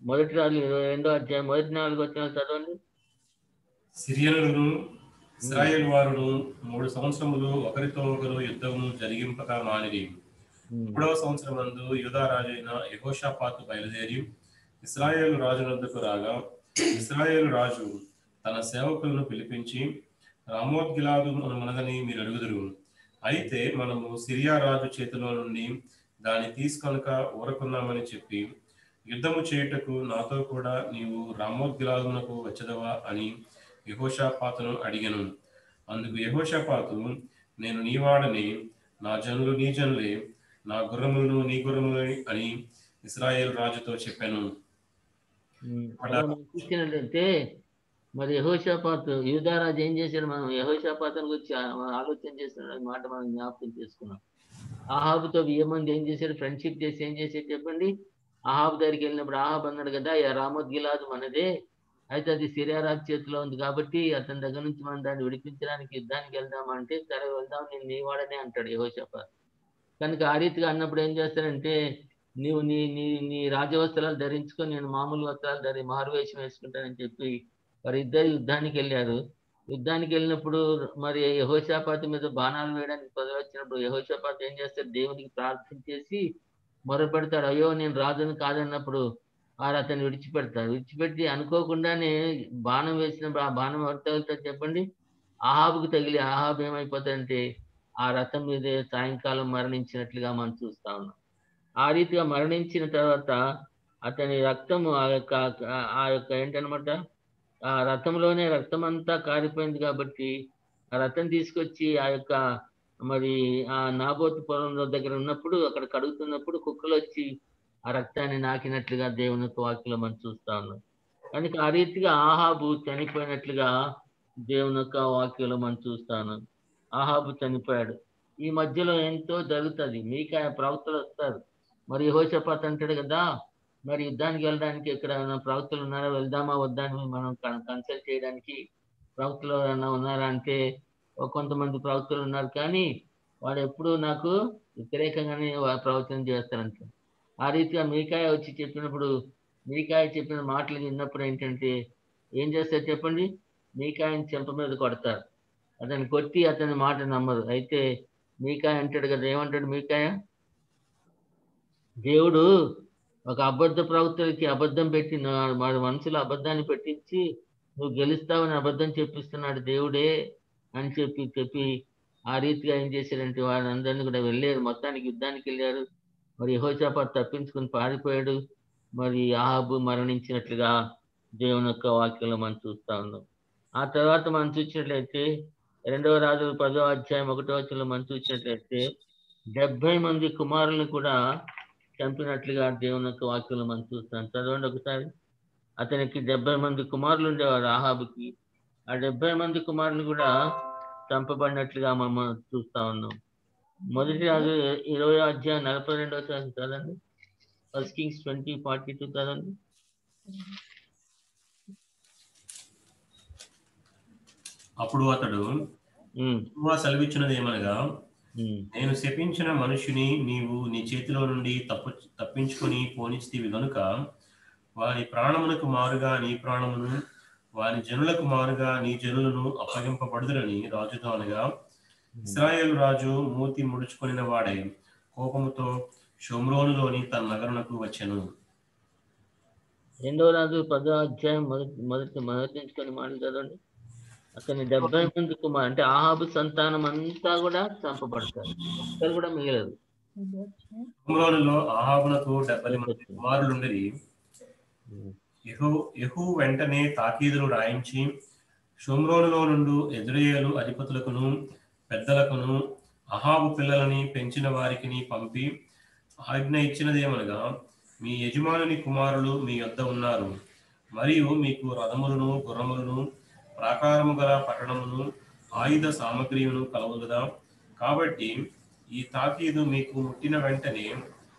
మొదటి 22వ అధ్యాయం మొదటి 4 వచనాలు చదవండి. సిరియనులను ఇశ్రాయేలు వారును 3 సంవత్సరములు ఒకరితో ఒకరు యుద్ధము జరిగింపక మానిరి. 3వ సంవత్సరమందు యూదా రాజైన యెహోషాపాతు బయలుదేరి ఇశ్రాయేలు రాజు వద్దకు రాగా, ఇశ్రాయేలు రాజు తన సేవకులను పిలిపించి, రామోత్ గిలాదు మనదని మీరు అడుగుదురు, అయితే మనము సిరియా రాజు చేతిలో నుండి దాన్ని తీసుకొనక ఊరకున్నామని చెప్పి, యుద్ధము చేయుటకు నాతో కూడా నీవు రామోత్ గిలాదునకు వచ్చదవా అని యెహోషాపాతును అడిగెను. అందుకు యెహోషాపాతు, నేను నీవాడని, నా జనులు నీ జనులే, నా గుర్రములను నీ గుర్రములని అని ఇశ్రాయేలు రాజుతో చెప్పాను. చూసినట్లయితే మరి యెహోషాపాతు యూదారాజు ఏం చేశాడు, మనం యెహోషాపాతుని గురించి ఆలోచన చేస్తున్నాడు మాట మనం జ్ఞాపకం చేసుకున్నాం. ఆహాబుతో మంది ఏం చేశాడు, ఫ్రెండ్షిప్ చేసి ఏం చేశాడు చెప్పండి, ఆహాబు దగ్గరికి వెళ్ళినప్పుడు ఆహాబు అన్నాడు కదా, రామోత్ గిలాదు మనదే, అయితే అది సిరియా రాజు చేతిలో ఉంది కాబట్టి అతని దగ్గర నుంచి మనం దాన్ని విడిపించడానికి యుద్ధానికి వెళ్దామంటే, సరే వెళ్దాం, నేను నీవాడనే అంటాడు యెహోషాపాతు. కనుక ఆ రీతిగా అన్నప్పుడు ఏం చేస్తారంటే, నీవు నీ నీ నీ రాజవస్త్రాలు ధరించుకొని నేను మామూలు వస్త్రాలు మారువేషం వేసుకుంటానని చెప్పి వారిద్దరు యుద్ధానికి వెళ్ళారు. యుద్ధానికి వెళ్ళినప్పుడు మరి యెహోషాపాతు మీద బాణాలు వేయడానికి ప్రజలు వచ్చినప్పుడు యెహోషాపాతు ఏం చేస్తాడు, దేవునికి ప్రార్థన చేసి మొరపెడతాడు. అయ్యో నేను రాజును కాదన్నప్పుడు వారు అతన్ని విడిచిపెట్టి అనుకోకుండానే బాణం వేసినప్పుడు ఆ బాణం ఎవరు తగులుతుంది చెప్పండి, ఆహాబుకు తగిలి ఆహాబు ఏమైపోతాడంటే ఆ రథం మీదే సాయంకాలం మరణించినట్లుగా మనం చూస్తా ఉన్నాం. ఆ రీతిగా మరణించిన తర్వాత అతని రక్తము ఆ యొక్క ఏంటనమాట, ఆ రథంలోనే రక్తం అంతా కారిపోయింది కాబట్టి ఆ రథం తీసుకొచ్చి ఆ యొక్క మరి ఆ నాబోతు పొలం దగ్గర ఉన్నప్పుడు అక్కడ కడుగుతున్నప్పుడు కుక్కలు వచ్చి ఆ రక్తాన్ని నాకినట్లుగా దేవుని యొక్క వాక్యంలో మనం చూస్తా ఉన్నాం. కనుక ఆ రీతిగా ఆహాబు చనిపోయినట్లుగా దేవుని యొక్క వాక్యంలో మనం చూస్తా ఉన్నాం. ఆహాబు చనిపోయాడు. ఈ మధ్యలో ఎంతో జరుగుతుంది. మీకాయ ప్రవక్తలు వస్తారు, మరి యెహోషాపాతు అంటాడు కదా, మరి యుద్ధానికి వెళ్ళడానికి ఇక్కడ ఏమైనా ప్రవక్తలు ఉన్నారా, వెళ్దామా వద్దా అని మనం కన్సల్ట్ చేయడానికి ప్రవక్తలు ఎవరైనా ఉన్నారా అంటే కొంతమంది ప్రవక్తలు ఉన్నారు, కానీ వాడు ఎప్పుడు నాకు వ్యతిరేకంగానే ప్రవచనం చేస్తారంట. ఆ రీతిగా మీకాయ వచ్చి చెప్పినప్పుడు, మీకాయ చెప్పిన మాటలు విన్నప్పుడు ఏంటంటే ఏం చేస్తారు చెప్పండి? మీకాయని చెంప మీద కొడతారు, అతన్ని కొట్టి అతని మాట నమ్మరు. అయితే మీకాయ అంటాడు కదా, ఏమంటాడు మీకాయ? దేవుడు ఒక అబద్ధ ప్రవక్తలకి అబద్ధం పెట్టి వాడి మనసులో అబద్ధాన్ని పెట్టించి నువ్వు గెలుస్తావని అబద్ధం చెప్పిస్తున్నాడు దేవుడే అని చెప్పి ఆ రీతిగా ఏం చేశారంటే వారందరినీ కూడా వెళ్ళారు, మొత్తానికి యుద్ధానికి వెళ్ళారు. మరి యెహోషాపాతు తప్పించుకుని పారిపోయాడు. మరి ఆహాబు మరణించినట్లుగా దేవుని యొక్క వాక్యంలో మనం చూస్తా ఉన్నాం. ఆ తర్వాత మనం చూసినట్లయితే 2వ రాజులు 10వ అధ్యాయం 1వ వచనంలో మనం చూసినట్లయితే 70 మంది కుమారులను కూడా చంపినట్లుగా దేవుని యొక్క వాక్యంలో మనం చూస్తాం. చదవండి ఒకసారి. అతనికి 70 మంది కుమారులు ఉండేవారు ఆహాబుకి. ఆ 70 మంది కుమారులు కూడా చంపబడినట్లుగా మనం చూస్తా ఉన్నాం. మొదటి రాజు 20వ అధ్యాయం 42వ వచనం చదవండి. 1 Kings 20:42 చదవండి. అప్పుడు అతడు యెహోవా సెలవిచ్చినది ఏమనగా, నేను శపించిన మనుషుని నీవు నీ చేతిలో నుండి తప్పించుకొని పోనిస్తివి గనుక వారి ప్రాణమునకు మారుగా నీ ప్రాణమును, వారి జనులకు మారుగా నీ జనులను అప్పగింపబడుదురని రాజుతో అనగా, ఇశ్రాయేలు రాజు మూతి ముడుచుకొనిన వాడే కోపముతో షోమ్రోనులోని తన నగరునకు వచ్చెను. 2వ రాజు 10వ అధ్యాయం మొదటి నుంచి మాటలు చదవండి. అతని 70 మంది కుమారు అంటే ఆహాబు సంతానం అంతా కూడా చంపబడతారు, ఒక్కరు కూడా మిగలరు. షోమ్రోనులో ఆహాబునకు 70 మంది కుమారులుండేది. యెహూ వెంటనే తాకీదులు రాయించి షోమ్రోనులో నుండి యెజ్రెయేలు అధిపతులకును పెద్దలకును అహాబు పిల్లలని పెంచిన వారికిని పంపి ఆజ్ఞ ఇచ్చినదేమనగా, మీ యజమానుని కుమారులు మీ యొద్ద ఉన్నారు, మరియు మీకు రథములను గుర్రములను ప్రాకారము గల పట్టణమును ఆయుధ సామగ్రియును కలవుగదా. కాబట్టి ఈ తాకీదు మీకు ముట్టిన వెంటనే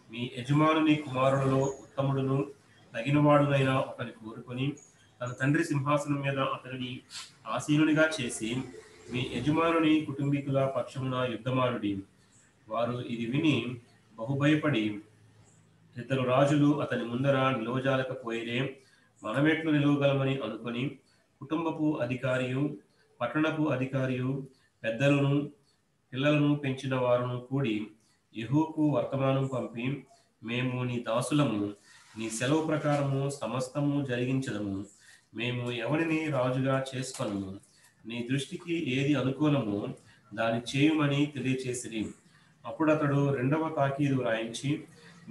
మీ యజమానుని కుమారులలో ఉత్తముడును తగినవాడునైన ఒకరిని కోరుకొని తన తండ్రి సింహాసనం మీద అతనిని ఆసీనునిగా చేసి మీ యజమానుని కుటుంబీకుల పక్షమున యుద్ధమాడుడి. వారు ఇది విని బహుభయపడి, ఇద్దరు రాజులు అతని ముందర నిలవజాలకపోయిరే, మనమెట్లు నిలవగలమని అనుకొని కుటుంబపు అధికారియు పట్టణపు అధికారియు పెద్దలను పిల్లలను పెంచిన వారును కూడి యెహూకు వర్తమానం పంపి, మేము నీ దాసులము, నీ సెలవు ప్రకారము సమస్తము జరిగించదము, మేము ఎవరిని రాజుగా చేసుకొనము, నీ దృష్టికి ఏది అనుకూలమో దాన్ని చేయుమని తెలియచేసిరి. అప్పుడు అతడు 2వ తాకీదు రాయించి,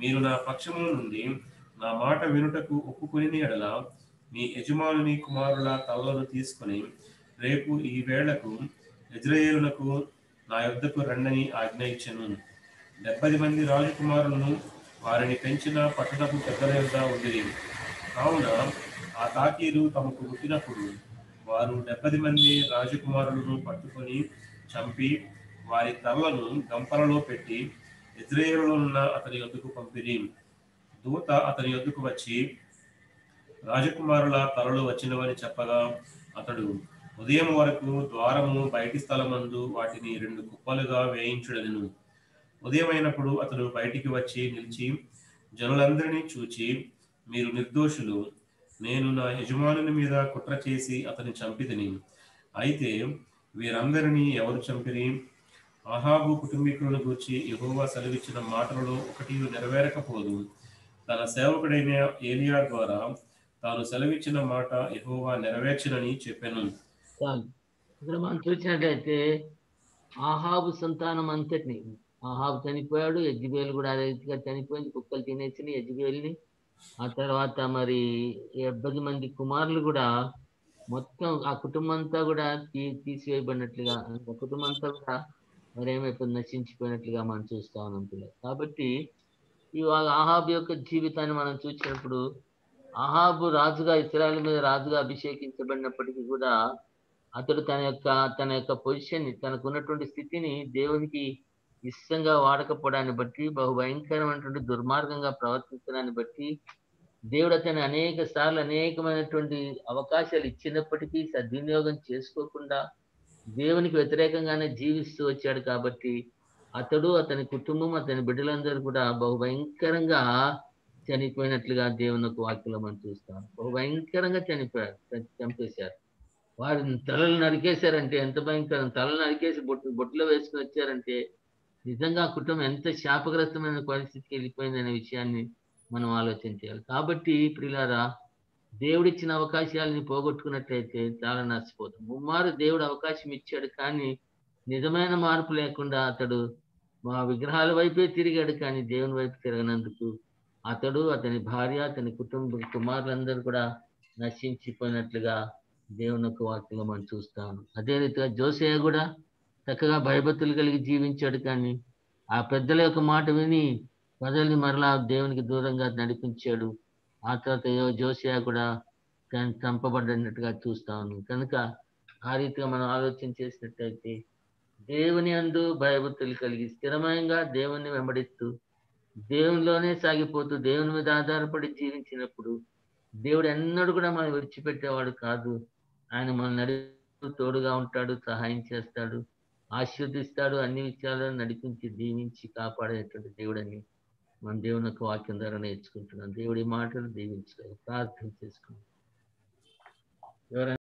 మీరు నా పక్షము నుండి నా మాట వినుటకు ఒప్పుకొని ఎడల మీ యజమానుని కుమారుల తలలను తీసుకొని రేపు ఈ వేళకు యెజ్రెయేలునకు నా యొద్దకు రండని ఆజ్ఞ ఇచ్చెను. 70 మంది రాజకుమారులను వారిని పెంచిన పట్టణపు పెద్దల యొద్ద ఉండిరి. కావున ఆ తాకీదు తమకు పుట్టినప్పుడు వారు 70 మంది రాజకుమారులను పట్టుకొని చంపి వారి తలలను గంపలలో పెట్టి యెజ్రెయేలులో ఉన్న అతని యొద్దకు పంపిరి. దూత అతని యొద్దకు వచ్చి రాజకుమారుల తలలు వచ్చినవని చెప్పగా అతడు ఉదయం వరకు ద్వారము బయటి స్థలమందు వాటిని 2 కుప్పలుగా వేయించుడెను. ఉదయమైనప్పుడు అతడు బయటికి వచ్చి నిలిచి జనులందరినీ చూచి, మీరు నిర్దోషులు, నేను నా యజమానుని మీద కుట్ర చేసి అతని చంపితిని. అయితే వీరందరినీ ఎవరు చంపిరి? అహాబు కుటుంబీకులను గూర్చి యెహోవా సెలవిచ్చిన మాటలలో ఒకటి నెరవేరకపోదు. తన సేవకుడైన ఏలియా ద్వారా తాను సెలవిచ్చిన మాట యెహోవా నెరవేర్చునని చెప్పెను. ఇక్కడ మనం చూసినట్లయితే ఆహాబు సంతానం అంతటిని, ఆహాబు చనిపోయాడు, యెజ్రెయేలు కూడా అదే రీతిగా చనిపోయింది, కుక్కలు తినేసి యెజ్రెయేలుని. ఆ తర్వాత మరి 70 మంది కుమారులు కూడా మొత్తం ఆ కుటుంబం అంతా కూడా తీసివేయబడినట్లుగా, ఆ కుటుంబం అంతా కూడా మరి ఏమైపోయింది, నశించిపోయినట్లుగా మనం చూస్తా ఉన్నాం పిల్లలు. కాబట్టి ఇవాళ ఆహాబు యొక్క జీవితాన్ని మనం చూసినప్పుడు ఆహాబు రాజుగా ఇశ్రాయేలు మీద రాజుగా అభిషేకించబడినప్పటికీ కూడా అతడు తన యొక్క పొజిషన్, తనకున్నటువంటి స్థితిని దేవునికి ఇష్టంగా వాడకపోవడాన్ని బట్టి, బహుభయంకరమైనటువంటి దుర్మార్గంగా ప్రవర్తించడాన్ని బట్టి, దేవుడు అతన్ని అనేక సార్లు అనేకమైనటువంటి అవకాశాలు ఇచ్చినప్పటికీ సద్వినియోగం చేసుకోకుండా దేవునికి వ్యతిరేకంగానే జీవిస్తూ వచ్చాడు కాబట్టి, అతడు, అతని కుటుంబం, అతని బిడ్డలందరూ కూడా బహుభయంకరంగా చనిపోయినట్లుగా దేవుని యొక్క వాక్యంలో మనం చూస్తాం. బహుభయంకరంగా చనిపోయారు. చంపేశారు. వారిని తలలు నరికేశారంటే ఎంత భయంకరం! తలలు నరికేసి బొట్టులో వేసుకొని వచ్చారంటే, నిజంగా ఆ కుటుంబం ఎంత శాపగ్రస్తమైన పరిస్థితికి వెళ్ళిపోయిందనే విషయాన్ని మనం ఆలోచించాలి. కాబట్టి ప్రియులారా, దేవుడిచ్చిన అవకాశాలని పోగొట్టుకున్నట్లయితే చాలా నష్టపోతాం. ముమ్మారు దేవుడు అవకాశం ఇచ్చాడు కానీ, నిజమైన మార్పు లేకుండా అతడు మా విగ్రహాల వైపే తిరిగాడు కానీ, దేవుని వైపు తిరగనందుకు అతడు, అతని భార్య, అతని కుమారులందరూ కూడా నశించిపోయినట్లుగా దేవుని యొక్క వాక్యంలో మనం చూస్తాం. అదే రీతిగా జోసేయ కూడా చక్కగా భయభక్తులు కలిగి జీవించాడు కానీ, ఆ పెద్దల యొక్క మాట విని ప్రజల్ని మరలా దేవునికి దూరంగా నడిపించాడు. ఆ తర్వాత జోసియా కూడా చంపబడినట్టుగా చూస్తా ఉన్నాం. కనుక ఆ రీతిగా మనం ఆలోచన చేసినట్టయితే దేవుని అందు భయభక్తులు కలిగి స్థిరమంగా దేవుని వెంబడిస్తూ దేవునిలోనే సాగిపోతూ దేవుని మీద ఆధారపడి జీవించినప్పుడు దేవుడు ఎన్నడూ కూడా మనం విడిచిపెట్టేవాడు కాదు. ఆయన మన నడుస్తూ తోడుగా ఉంటాడు, సహాయం చేస్తాడు, ఆశీర్వదిస్తాడు, అన్ని విషయాలను నడిపించి దీవించి కాపాడేటువంటి దేవుడని మన దేవుని యొక్క వాక్యం ద్వారా నేర్చుకుంటున్నాం. దేవుడి మాటలు దీవించలేదు. ప్రార్థన చేసుకున్నాం. ఎవరైనా